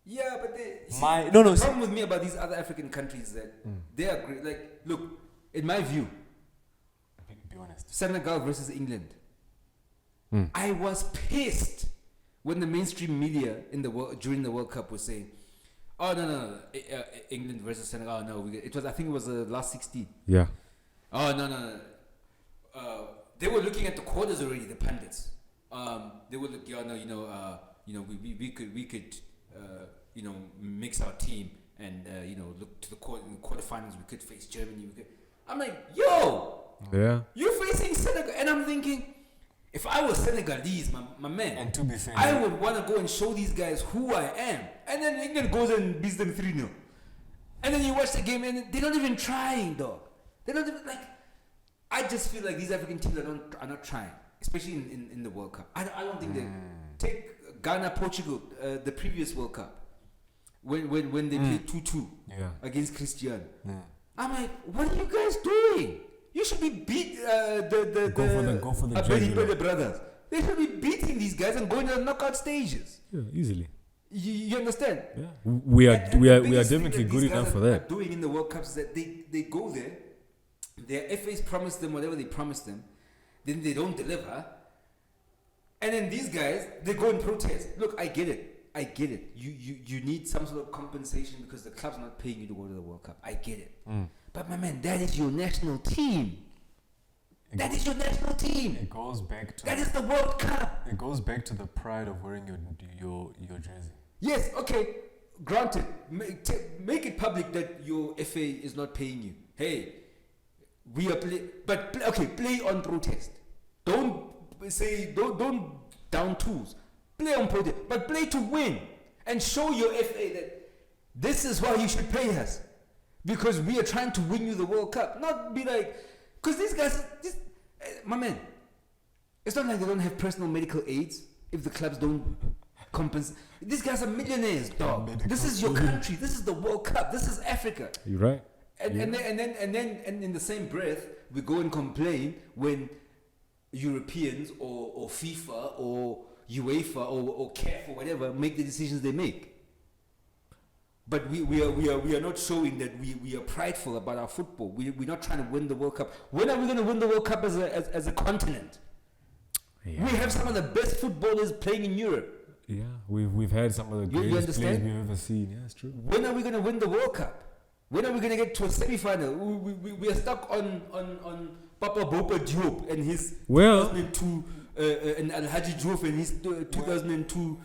Yeah, but the problem with me about these other African countries is that they are great. Like, look, in my view, be honest. Senegal versus England. I was pissed when the mainstream media during the World Cup was saying, Oh no. England versus Senegal. No, it was. I think it was the last 16. Yeah. Oh no. They were looking at the quarters already. The pundits. They were looking. We could mix our team and look to the quarterfinals. We could face Germany. I'm like, yo. Yeah. You're facing Senegal, and I'm thinking, if I was Senegalese, my man, And to be fair, I would want to go and show these guys who I am. And then England goes and beats them 3-0. And then you watch the game and they're not even trying, dog. They're not even I just feel like these African teams are not trying, especially in the World Cup. I don't think they take Ghana, Portugal, the previous World Cup when they played 2-2 against Cristiano. I'm like, what are you guys doing? You should be beat go for the brothers. They should be beating these guys and going to the knockout stages. Yeah, easily. You understand? Yeah, we are definitely good enough for that. Doing in the World Cups is that they go there, their FAs promise them whatever they promise them, then they don't deliver, and then these guys they go and protest. Look, I get it. You need some sort of compensation because the club's not paying you to go to the World Cup. I get it. But my man, that is your national team. That is your national team. It goes back to that is the World Cup. It goes back to the pride of wearing your jersey. Yes, okay. Granted, make it public that your FA is not paying you. Hey, we are play on protest. Don't down tools. Play on protest, but play to win and show your FA that this is why you should pay us because we are trying to win you the World Cup. Not be like, because these guys, my man, it's not like they don't have personal medical aids if the clubs don't compensate. These guys are millionaires, dog. This is your country. This is the World Cup. This is Africa. You're right. And then in the same breath, we go and complain when Europeans or FIFA or UEFA or CAF or whatever make the decisions they make. But we are not showing that we are prideful about our football. We're not trying to win the World Cup. When are we going to win the World Cup as a continent? Yeah. We have some of the best footballers playing in Europe. Yeah, we've had some of the greatest players we've ever seen. Yeah, it's true. When are we going to win the World Cup? When are we going to get to a semi-final? We are stuck on Papa Bopa Diop and his 2002 and Alhaji Diouf and his 2002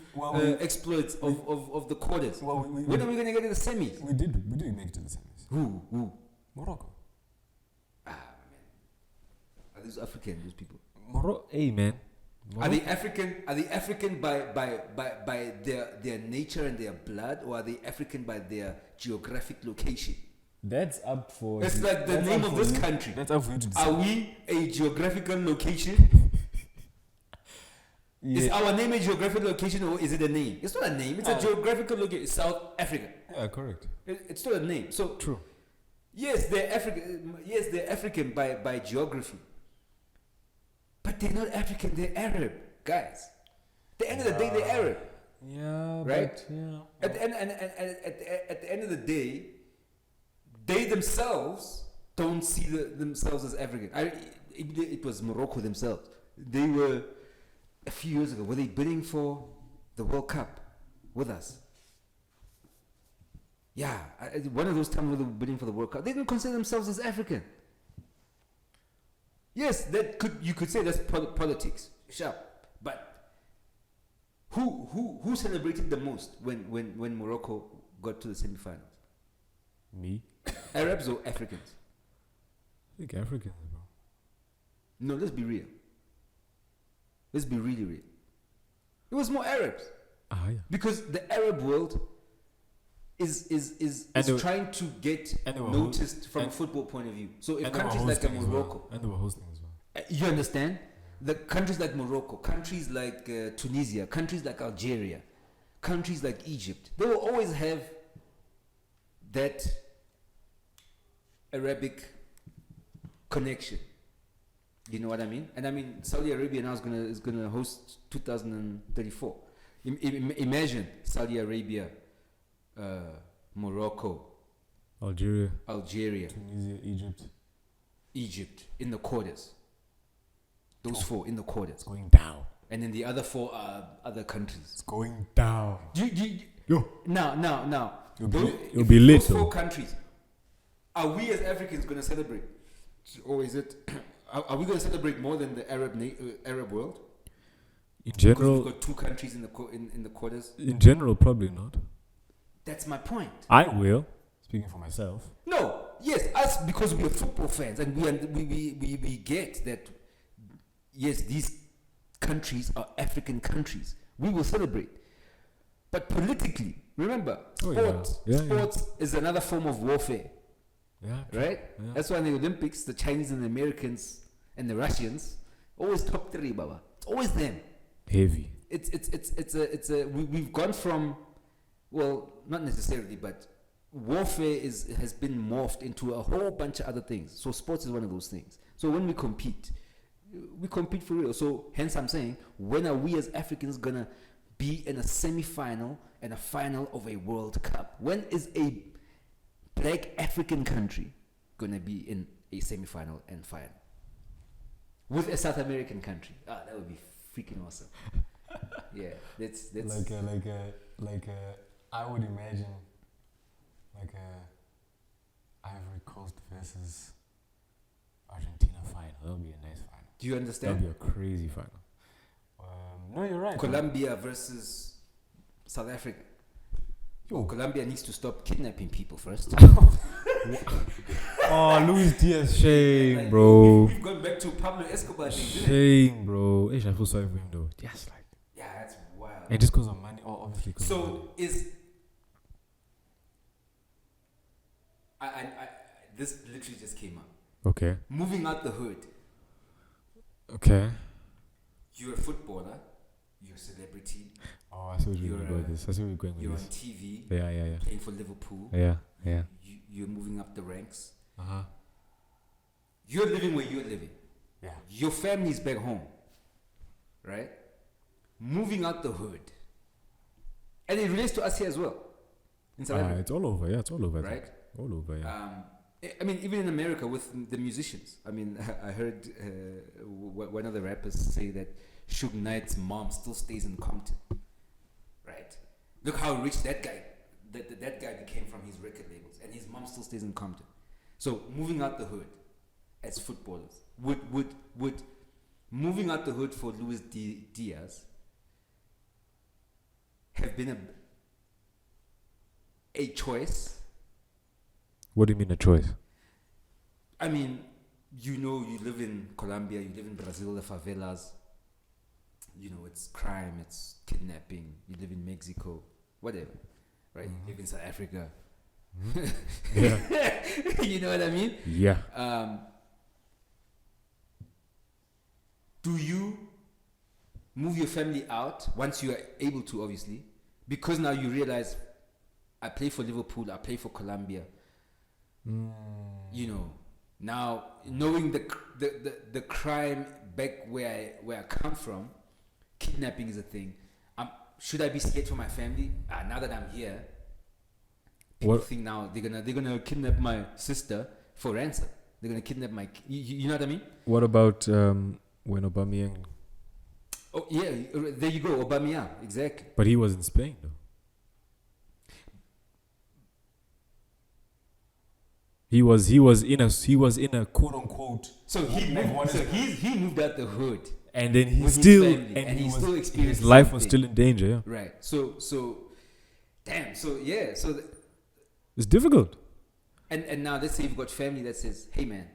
exploits of the quarters. When are we going to get to the semis? We did make it to the semis. Who? Morocco. Man. Are these African, those people? Hey, man. Are they African by their nature and their blood, or are they African by their geographic location? That's up for... It's like the name of this country. That's up for you to decide. Are we a geographical location? Yeah. Is our name a geographical location, or is it a name? It's not a name. It's a geographical location. South Africa. Yeah, correct. It's not a name. So true. Yes, they're African. Yes, they're African by geography. But they're not African. They're Arab, guys. At the end of the day, they're Arab. Yeah. Right. But, yeah. At the end of the day, they themselves don't see themselves as African. It was Morocco themselves. They were, a few years ago, were they bidding for the World Cup with us? Yeah, one of those times when they were bidding for the World Cup, they didn't consider themselves as African. Yes, you could say that's politics, sure. But who celebrated the most when Morocco got to the semi-finals? Me? Arabs or Africans? I think Africans, bro. No, let's be real. Let's be really real. It was more Arabs. Yeah. Because the Arab world is trying to get noticed from a football point of view. So if countries like Morocco... And they were hosting as well. You understand? The countries like Morocco, countries like Tunisia, countries like Algeria, countries like Egypt, they will always have that Arabic connection. You know what I mean? And I mean, Saudi Arabia now is gonna host 2034. Imagine Saudi Arabia, Morocco, Algeria, Tunisia, Egypt in the quarters. Those four in the quarters. It's going down. And then the other four are other countries. It's going down. Now, It'll be lit, those 4 though. countries, are we as Africans going to celebrate? Or is it, are we going to celebrate more than the Arab world? In Because general, we've got 2 countries in the quarters. in general, probably not. That's my point. I will. Speaking for myself. No, yes, us, because we are football fans and we get that, yes, these countries are African countries. We will celebrate. But politically, remember, sports is another form of warfare. Yeah. Right? Yeah. That's why in the Olympics, the Chinese and the Americans and the Russians, always top 3, Baba. It's always them. Heavy. We've gone from, well, not necessarily, but warfare has been morphed into a whole bunch of other things. So sports is one of those things. So when we compete for real. So hence I'm saying, when are we as Africans gonna be in a semi-final and a final of a World Cup? When is a black African country gonna be in a semi-final and final with a South American country? That would be freaking awesome. Yeah, that's I would imagine like a Ivory Coast versus Argentina final. That would be a nice final. Do you understand? That would be a crazy final. No, you're right. Colombia versus South Africa. Yo, Colombia needs to stop kidnapping people first. Oh, Luis Diaz, shame, bro. We've gone back to Pablo Escobar. Shame, bro. I feel sorry for him though. Yes, like. Yeah, that's wild. And just because of money, obviously. So this literally just came up. Okay. Moving out the hood. Okay. You're a footballer. You're a celebrity. Oh, I see what you're going with this. I see where you're going with this. You're on TV. Yeah. Playing for Liverpool. Yeah. You're moving up the ranks. Uh-huh. You're living where you're living. Yeah. Your family's back home. Right? Moving out the hood. And it relates to us here as well. In South Africa. It's all over. Yeah, it's all over. Right? All over, yeah. I mean, even in America with the musicians. I mean, I heard one of the rappers say that Suge Knight's mom still stays in Compton. Right? Look how rich that guy became from his record labels. And his mom still stays in Compton. So, moving out the hood as footballers. Would moving out the hood for Luis Diaz have been a choice? What do you mean a choice? I mean, you live in Colombia, you live in Brazil, the favelas. It's crime, it's kidnapping. You live in Mexico, whatever, right? Mm-hmm. You live in South Africa. Mm-hmm. Yeah. You know what I mean? Yeah. Do you move your family out once you are able to, obviously? Because now you realize, I play for Liverpool, I play for Colombia. Now knowing the crime back where I come from, kidnapping is a thing. Should I be scared for my family? Now that I'm here, people think now they're gonna kidnap my sister for ransom. They're gonna kidnap my. You know what I mean? What about when Aubameyang? Oh yeah, there you go, Aubameyang, exactly. But he was in Spain though. He was in a quote unquote. So he moved out the hood, and then he still experienced his life was still in danger. Yeah. Right. So damn. So yeah. So it's difficult. And now let's say you've got family that says, "Hey man,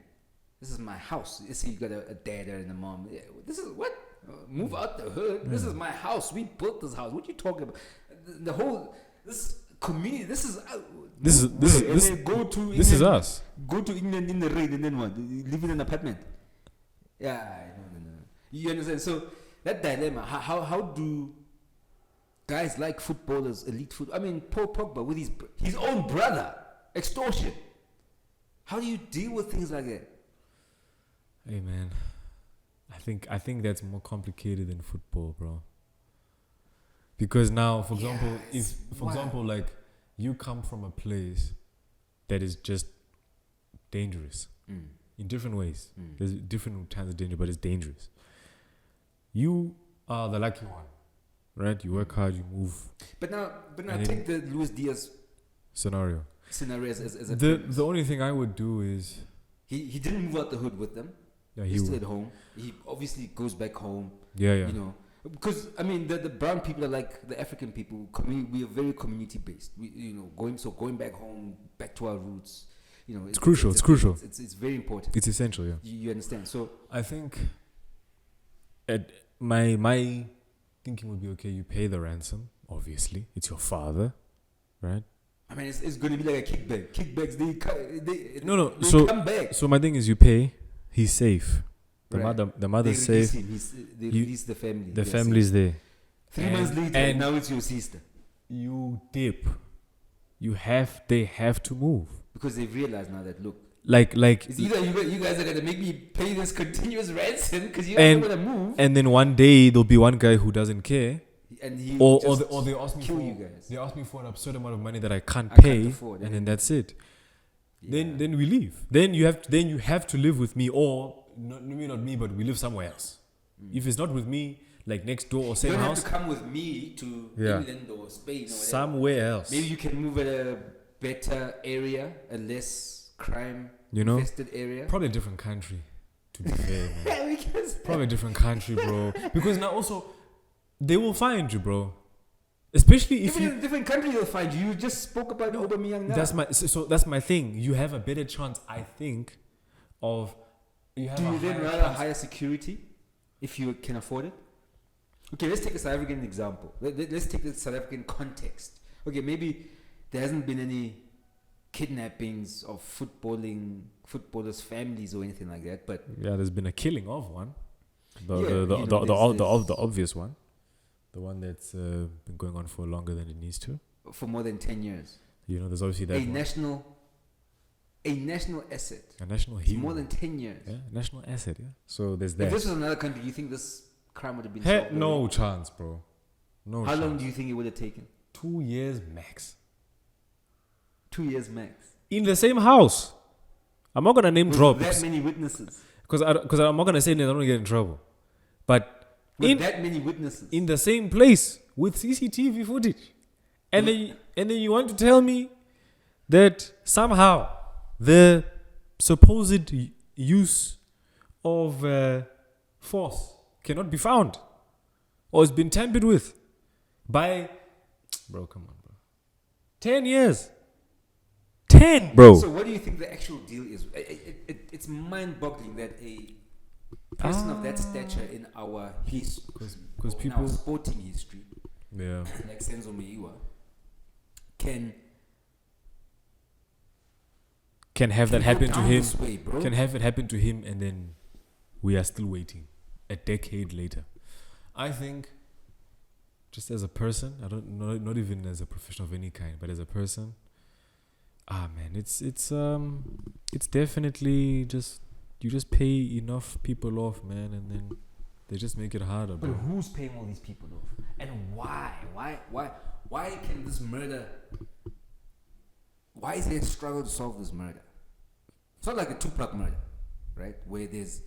this is my house." Let's say you've got a dad and a mom. Yeah, this is what move out the hood. This is my house. We built this house. What you talking about? The whole this community. This is us. Go to England in the rain and then what? Live in an apartment. Yeah, no. You understand? So that dilemma. How do guys like footballers, elite foot? I mean, Paul Pogba with his own brother, extortion. How do you deal with things like that? Hey man, I think that's more complicated than football, bro. Because now, for example, like you come from a place that is just dangerous in different ways. There's different kinds of danger, but it's dangerous. You are the lucky one, right? You work hard, you move. But now take the Luis Diaz scenario. As a The only thing I would do is he didn't move out the hood with them. yeah, He's still at home. He obviously goes back home. Yeah. You know, because I mean the brown people are like the African people. We are very community based. We going back home, back to our roots. You know, it's crucial. It's crucial. It's very important. It's essential. Yeah. You understand? So I think at my thinking would be okay. You pay the ransom. Obviously, it's your father, right? I mean, it's going to be like a kickback. Kickbacks, they So come back. So my thing is, you pay. He's safe. The Right. mother's safe. They release the family. The They're family's safe. there. 3 months later, and now it's your sister. You dip. They have to move. Because they've realized now that, look, Like it's either you guys are going to make me pay this continuous ransom because you're not going to move. and then one day there'll be one guy who doesn't care, And he or they ask me kill for you guys. they ask me for an absurd amount of money that I can't I pay, can't afford, and then that's it. Yeah. Then we leave. Then you have to live with me, or not me, but we live somewhere else. If it's not with me, like next door or You same don't house, have to come with me to Yeah. England or Spain or whatever. somewhere else. Maybe you can move at a better area, a less crime You know, infested area. probably a different country. To be fair, man. Yeah, because Probably a different country, bro. Because now also they will find you, bro. Especially if even you. in a different country they'll find you. You just spoke about Aubameyang now. That's my thing. You have a better chance, I think, of you have Do a you then higher rather chance. higher security if you can afford it? Okay, let's take a South African example. Let's take the South African context. Okay, maybe there hasn't been any kidnappings of footballers' families or anything like that, but Yeah, there's been a killing of one. Yeah, you know, The obvious one, the one that's been going on for longer than it needs to. for more than 10 years. You know, there's obviously that A one. national asset. A national It's hero. more than 10 years. Yeah, national asset. Yeah. So there's If that. this was another country, do you think this crime would have been Hey, solved? no already? chance, bro. No How chance. long do you think it would have taken? 2 years max. 2 years max. In the same house. I'm not gonna name With drop that many witnesses. because I'm not gonna say names. I don't wanna get in trouble. But With that many witnesses. in the same place with CCTV footage, and then you want to tell me that somehow the supposed use of force cannot be found or has been tampered with by, bro, come on, bro, 10 years. 10, bro. So what do you think the actual deal is? It's mind-boggling that a person of that stature in our history, Because in people, our sporting history, yeah, like Senzo Meiwa, can have that go happen to down him. this way, bro. Can have it happen to him, and then we are still waiting a decade later. I think, just as a person, I don't know, not even as a professional of any kind, but as a person, man, it's definitely just you just pay enough people off, man, and then they just make it harder, But bro. who's paying all these people off? And why? Why can this murder? Why is there a struggle to solve this murder? It's not like the Tupac murder, right? Where there's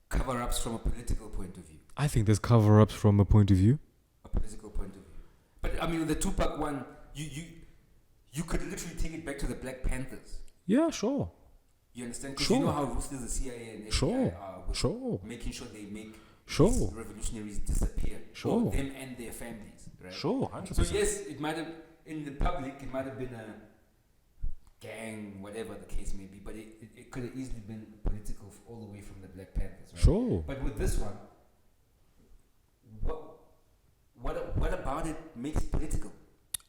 cover-ups from a political point of view. I think there's cover-ups from a point of view. A political point of view. But I mean, with the Tupac one, you could literally take it back to the Black Panthers. Yeah, sure. You understand? Because Sure. you know how ruthless the CIA and FBI Sure. are with Sure. making sure they make Sure. these revolutionaries disappear. Sure. Or them and their families, right? Sure, So 100%. yes, it might have, in the public, it might have been a gang, whatever the case may be, but it could have easily been political all the way from the Black Panthers, right? Sure. But with this one, what about it makes it political?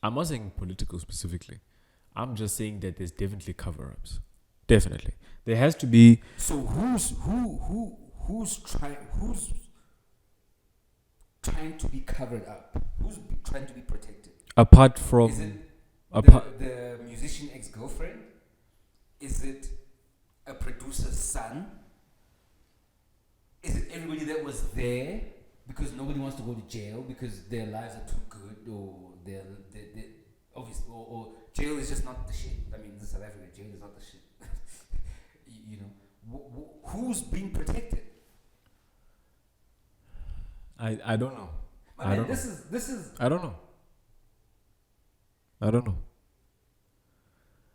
I'm not saying political specifically. I'm just saying that there's definitely cover-ups. Definitely. There has to be. So who's trying to be covered up? Who's trying to be protected? Apart from. Is it the musician ex-girlfriend? Is it a producer's son? Is it everybody that was there because nobody wants to go to jail because their lives are too good, or they're obviously, or jail is just not the shit? I mean, in South Africa, jail is not the shit. You know, who's being protected? I don't know. I mean, this is. I don't know.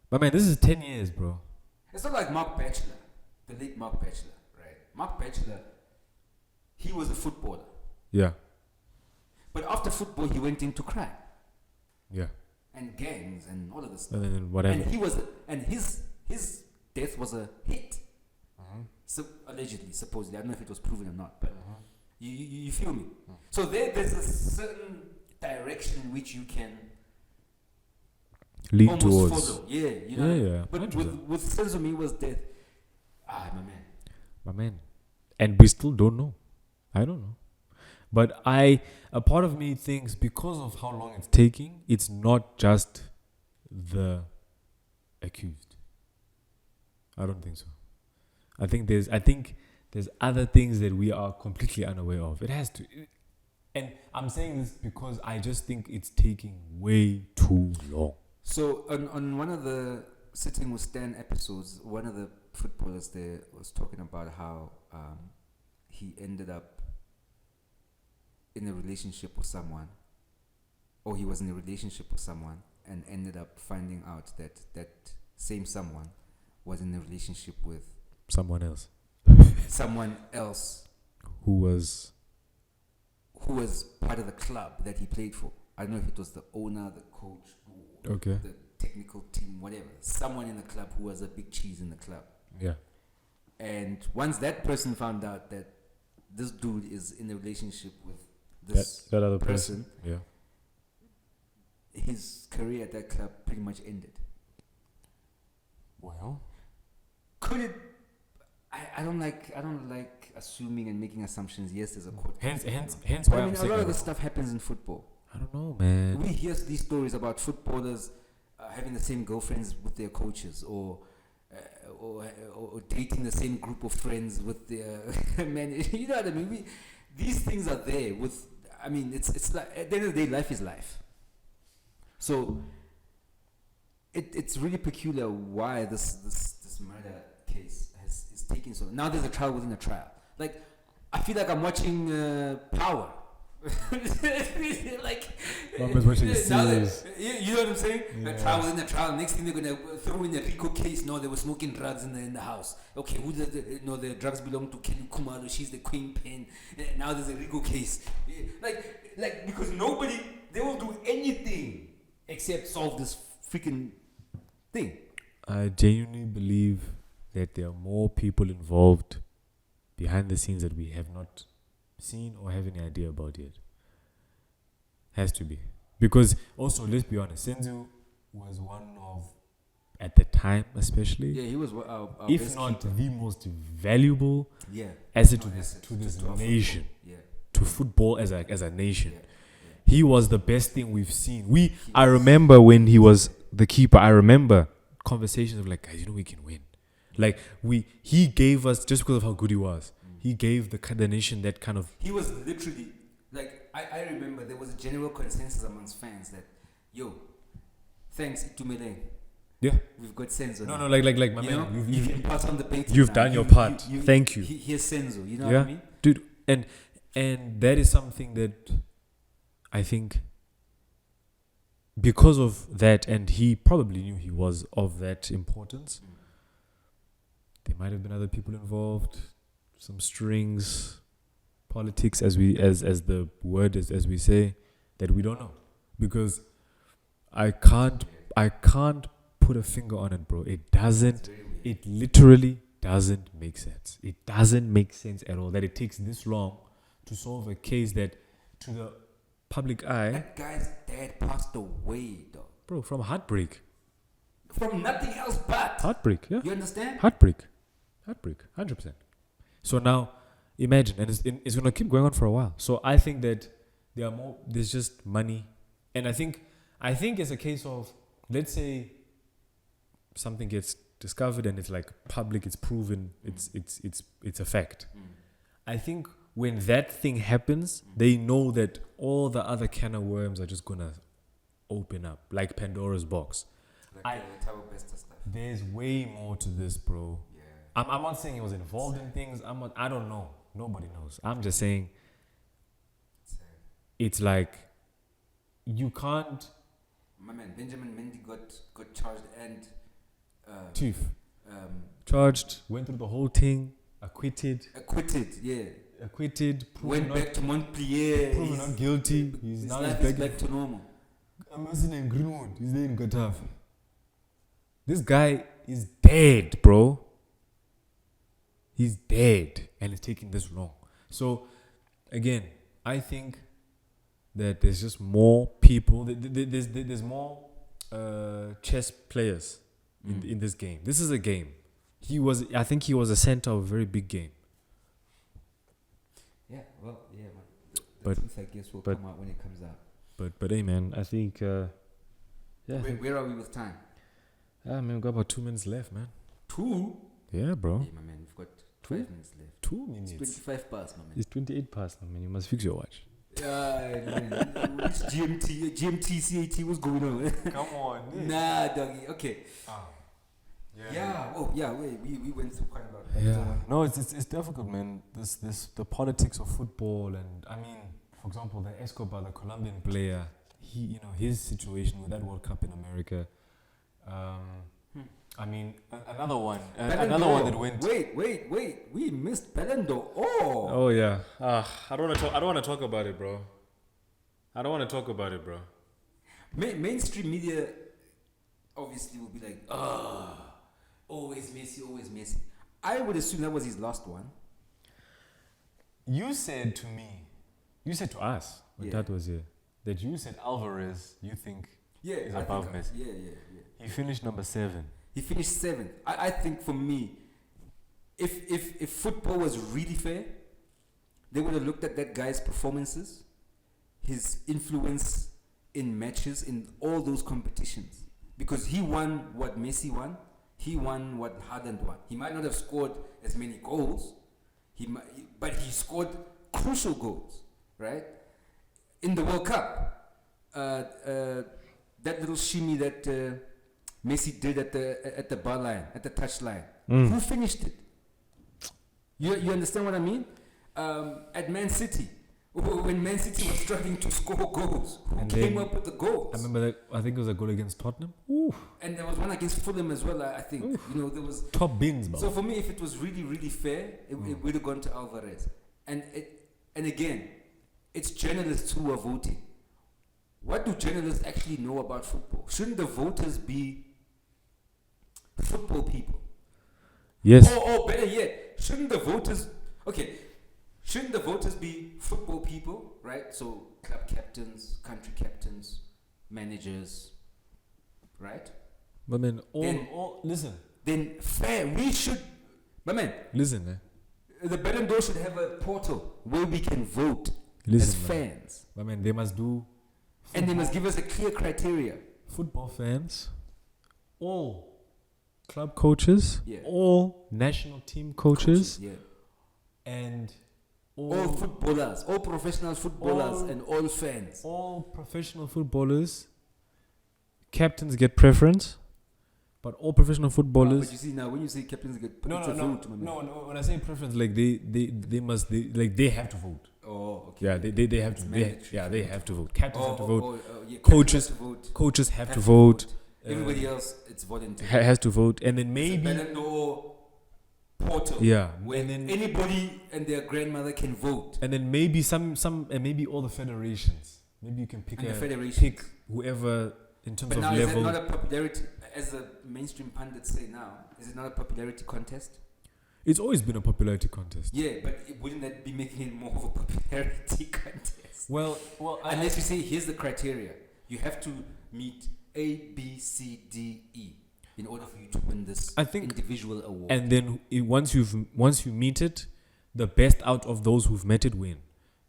But man, this is 10 years, bro. It's not like Mark Batchelor, the late Mark Batchelor, right? Mark Batchelor, he was a footballer. Yeah. But after football, he went into crime Yeah. and gangs and all of this stuff. And then whatever. And his death was a hit. So allegedly, supposedly, I don't know if it was proven or not, but you feel me? So there's a certain direction in which you can Lead almost towards. follow. Yeah, you know. Yeah. But with Senzo Miwa's death, My man. And we still don't know. I don't know. But a part of me thinks because of how long it's taking, it's not just the accused. I don't think so. I think there's other things that we are completely unaware of. It has to. And I'm saying this because I just think it's taking way too long. So on one of the Sitting with Stan episodes, one of the footballers there was talking about how he ended up in a relationship with someone, or he was in a relationship with someone and ended up finding out that that same someone was in a relationship with Someone else. Who was part of the club that he played for. I don't know if it was the owner, the coach, or the technical team, whatever. Someone in the club who was a big cheese in the club. Yeah. And once that person found out that this dude is in a relationship with this that other person, yeah, his career at that club pretty much ended. Well, could it? I don't like assuming and making assumptions. Yes, there's a court. Hence But why I mean, a lot of the stuff happens in football. I don't know, man. We hear these stories about footballers having the same girlfriends with their coaches, or dating the same group of friends with their manager. You know what I mean? These things are there. It's like at the end of the day, life is life. So it's really peculiar why this murder case is taking so long. Now there's a trial within a trial. Like, I feel like I'm watching Power. Like, Mom is watching a series. You know what I'm saying? Yeah. A trial within a trial. Next thing they're gonna throw in a RICO case. No, they were smoking drugs in the house. Okay, who does the drugs belong to? Kelly Kumalo. She's the queen pin. Now there's a RICO case. Like because they will do anything except solve this freaking thing. I genuinely believe that there are more people involved behind the scenes that we have not seen or have any idea about yet. Has to be. Because also, let's be honest, Senzo was one of, at the time especially, Yeah, he was our if best not keeper. the most valuable Yeah. asset to Our this asset to this our nation, football. Yeah. to football as a nation. Yeah. He was the best thing we've seen. I remember when he was the keeper, I remember conversations of like, guys, we can win. Like he gave us, just because of how good he was, he gave the nation that kind of. He was literally like, I remember there was a general consensus amongst fans that, yo, thanks Itumeleng, Yeah. we've got Senzo. No, now. like my You man, know, you can pass on the baton. you've now. done your part. Thank you. Here's Senzo. You know Yeah. what I mean? Dude, and that is something that I think because of that, and he probably knew he was of that importance, there might have been other people involved, some strings, politics, as the word is, as we say, that we don't know, because I can't put a finger on it, bro. It literally doesn't make sense. It doesn't make sense at all that it takes this long to solve a case that, to the public eye, That guy's dad passed away, dog. bro, from heartbreak. From nothing else but. Heartbreak, yeah. You understand? Heartbreak, 100%. So now, imagine, and it's gonna keep going on for a while. So I think that there's just money, and I think it's a case of, let's say something gets discovered and it's like public, it's proven, it's a fact. I think when that thing happens, they know that all the other can of worms are just gonna open up, like Pandora's box. Like stuff. There's way more to this, bro. Yeah. I'm not saying he was involved in things. I don't know. Nobody knows. I'm just saying it's like you can't. My man Benjamin Mendy got charged, and Chief. Charged, went through the whole thing, acquitted, Went back to Montpellier. proven not guilty. He's his now life he's is back to normal. I'm listening in Greenwood. He's there in Getafe. This guy is dead, bro. He's dead, and he's taking this wrong. So, again, I think that there's just more people. There's more chess players in this game. This is a game. I think he was a center of a very big game. Yeah, well, yeah, man. The truth, I guess, will come out when it comes out. But hey, man, I think Where are we with time? man, we've got about 2 minutes left, man. 2? Yeah, bro. Hey, my man, we've got 5 minutes left. 2 minutes. It's 25 past, my man. It's 28 past, man. You must fix your watch. Yeah, man. Which GMT, CAT, what's going on? Come on, Nah, doggy. Okay. Yeah. Oh, yeah. We went through quite a lot. Yeah. No, it's difficult, man. This the politics of football, and I mean, for example, the Escobar, the Colombian player, his situation with that World Cup in America. I mean, another one that went. Wait. We missed Ballon d'Or. Oh yeah. I don't want to talk about it, bro. Mainstream media obviously will be like, always Messi. I would assume that was his last one. You said to us when that was here, that you said Alvarez, you think is above Messi. Yeah. He finished number 7. He finished 7th. I think for me, if football was really fair, they would have looked at that guy's performances, his influence in matches, in all those competitions. Because he won what Messi won. He won what Haaland won. He might not have scored as many goals, but he scored crucial goals, right? In the World Cup, that little shimmy that Messi did at the bar line, at the touch line. Who finished it? You understand what I mean? At Man City, when Man City was struggling to score goals, who came up with the goals? I remember that. I think it was a goal against Tottenham. Ooh. And there was one against Fulham as well. I think there was top bins, bro. So for me, if it was really, really fair, it would have gone to Alvarez. And again, it's journalists who are voting. What do journalists actually know about football? Shouldn't the voters be football people? Yes. Or better yet, shouldn't the voters be football people, right? So club captains, country captains, managers, right? But man, listen. Then fair, we should, but man, listen, the Ballon d'Or should have a portal where we can vote as fans. But man, they must do. And they must give us a clear criteria. Football fans, all club coaches, all national team coaches, and all footballers, all professional footballers, and all fans. All professional footballers, captains get preference, but all professional footballers. But you see now, when you say captains get preference, no. When I say preference, like they have to vote. Oh, okay. Yeah, they have to. They have to vote. Captains have to vote. Coaches have to vote. Everybody else, it's voluntary. Has to vote, and then maybe Ballon d'Or portal. Yeah, where then anybody and their grandmother can vote. And then maybe some and maybe all the federations. Maybe you can pick whoever in terms of level. Is it not a popularity, as the mainstream pundits say now? Is it not a popularity contest? It's always been a popularity contest. Yeah, but wouldn't that be making it more of a popularity contest? Well, unless you say here's the criteria, you have to meet A, B, C, D, E in order for you to win this individual award. And then once you meet it, the best out of those who've met it win.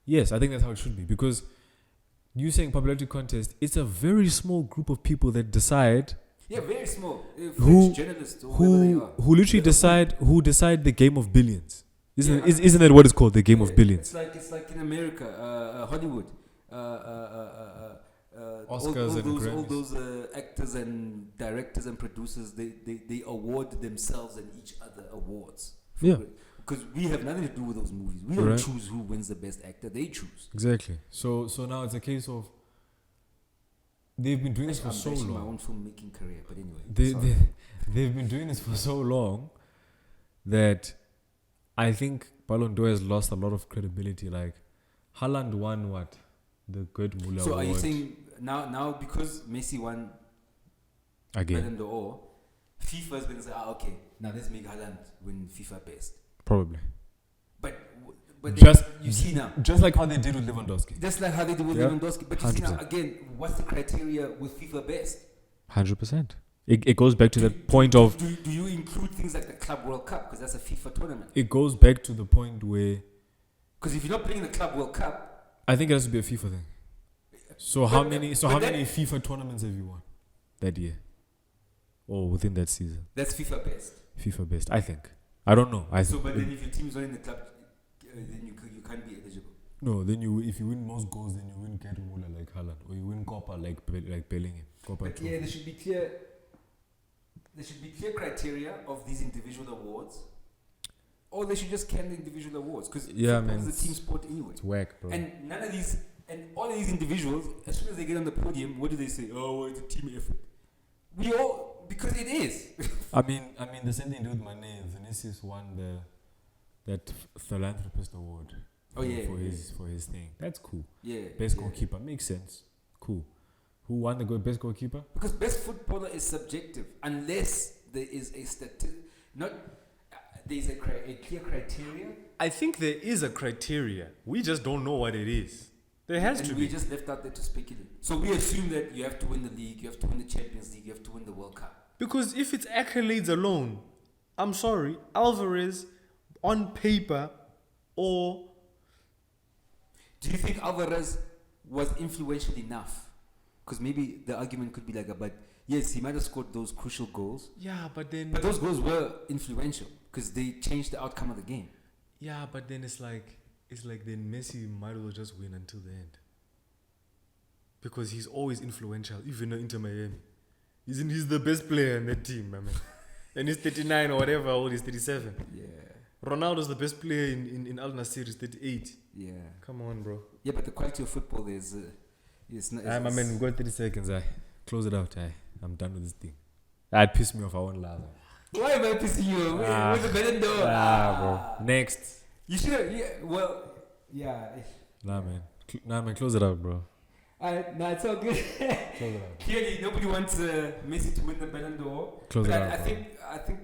Yes, I think that's how it should be, because you saying popularity contest, it's a very small group of people that decide. Yeah, very small. Journalists or who literally decide the game of billions. Isn't that what it's called, the game of billions? It's like in America, Hollywood. Oscars all those actors and directors and producers, they award themselves and each other awards. Because we have nothing to do with those movies. We don't choose who wins the best actor. They choose. Exactly. So now it's a case of they've been doing this for I'm so bashing my long. own filmmaking career, but anyway. They've been doing this for so long that I think Ballon d'Or has lost a lot of credibility. Like, Haaland won what? The Great Muller So Award. are you saying now because Messi won Again? Ballon d'Or, FIFA is going to say, okay, now let's make Haaland win FIFA best. Probably. But Just you see now. Just like how they did with Lewandowski. Just like how they did with Yep. Lewandowski. But you see now, 100%. again, what's the criteria with FIFA best? 100%. It goes back to the point of... Do you include things like the Club World Cup? Because that's a FIFA tournament. It goes back to the point where... Because if you're not playing the Club World Cup... I think it has to be a FIFA thing. So how many FIFA tournaments have you won that year? Or within that season? That's FIFA best. FIFA best, I think. I don't know. But then if your team is not in the club, then you can't be eligible. No, then if you win most goals, then you win Great Muller like Haaland, or you win Copa like Bellingham. But yeah, there should be clear criteria of these individual awards, or they should just can the individual awards because football is a team sport anyway. It's whack, bro. And all of these individuals, as soon as they get on the podium, what do they say? Oh, it's a team effort. Because it is. I mean, the same thing with Mane. Vinicius won that philanthropist award. Oh yeah, for his thing. That's cool. Yeah, best goalkeeper makes sense. Cool. Who won the best goalkeeper? Because best footballer is subjective unless there is there's a clear criteria. I think there is a criteria. We just don't know what it is. There has to be. We just left out there to speculate. So we assume that you have to win the league, you have to win the Champions League, you have to win the World Cup. Because if it's accolades alone, I'm sorry, Alvarez on paper or... Do you think Alvarez was influential enough? Because maybe the argument could be like, but yes, he might have scored those crucial goals. Yeah, but then... But those goals were influential because they changed the outcome of the game. Yeah, but then it's like then Messi might as well just win until the end. Because he's always influential, even in Inter Miami. He's the best player in that team, man. And he's 39 or whatever old, he's 37. Yeah. Ronaldo's the best player in Al Nassr, he's 38. Yeah. Come on, bro. Yeah, but the quality of football is... my man, we've got 30 seconds. Close it out. I'm done with this thing. That pissed me off. I won't laugh. Why am I pissing you? What's the Ballon d'Or? Bro. Next. You should have... Yeah, well... Yeah. Nah, man. Close it out, bro. Nah, it's all good. Close it out. Clearly, nobody wants Messi to win the Ballon d'Or. Close it out, I think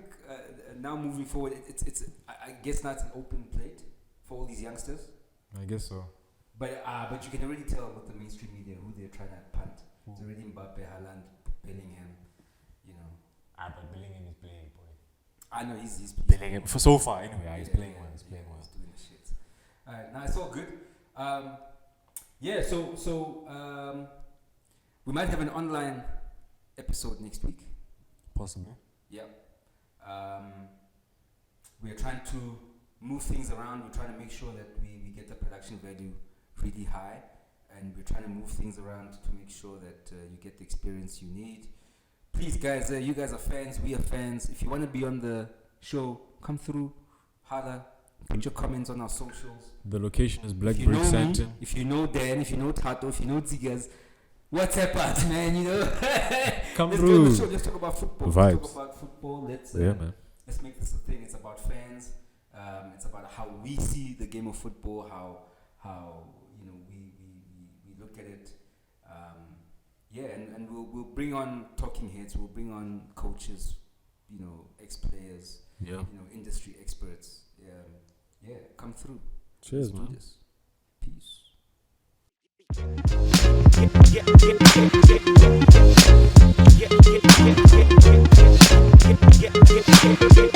now moving forward, I guess now it's an open plate for all these youngsters. I guess so. But you can already tell with the mainstream media who they're trying to punt. It's already Mbappe, Haaland, Bellingham, you know. But Bellingham is playing, boy. I know he's Bellingham for so far anyway. He's playing well. He's playing well. He's doing the shit. Alright, now it's all good. So we might have an online episode next week. Possibly. Yeah. We're trying to move things around. We're trying to make sure that we get the production value really high, and we're trying to move things around to make sure that you get the experience you need. Please, guys, you guys are fans. We are fans. If you want to be on the show, come through, holla, put your comments on our socials. The location is Black If you Brick know me, Santon. if you know Dan, if you know Tato, if you know Diaz, WhatsApp us, man. You know, Come let's through. Go on the show. Let's talk about football. Vibes. Let's talk about football. Man. Let's make this a thing. It's about fans. It's about how we see the game of football. How you know we look at it. And we'll bring on talking heads. We'll bring on coaches. You know, ex-players. Yeah. You know, industry experts. Come through. Cheers, Let's man. do this. Peace. Yeah.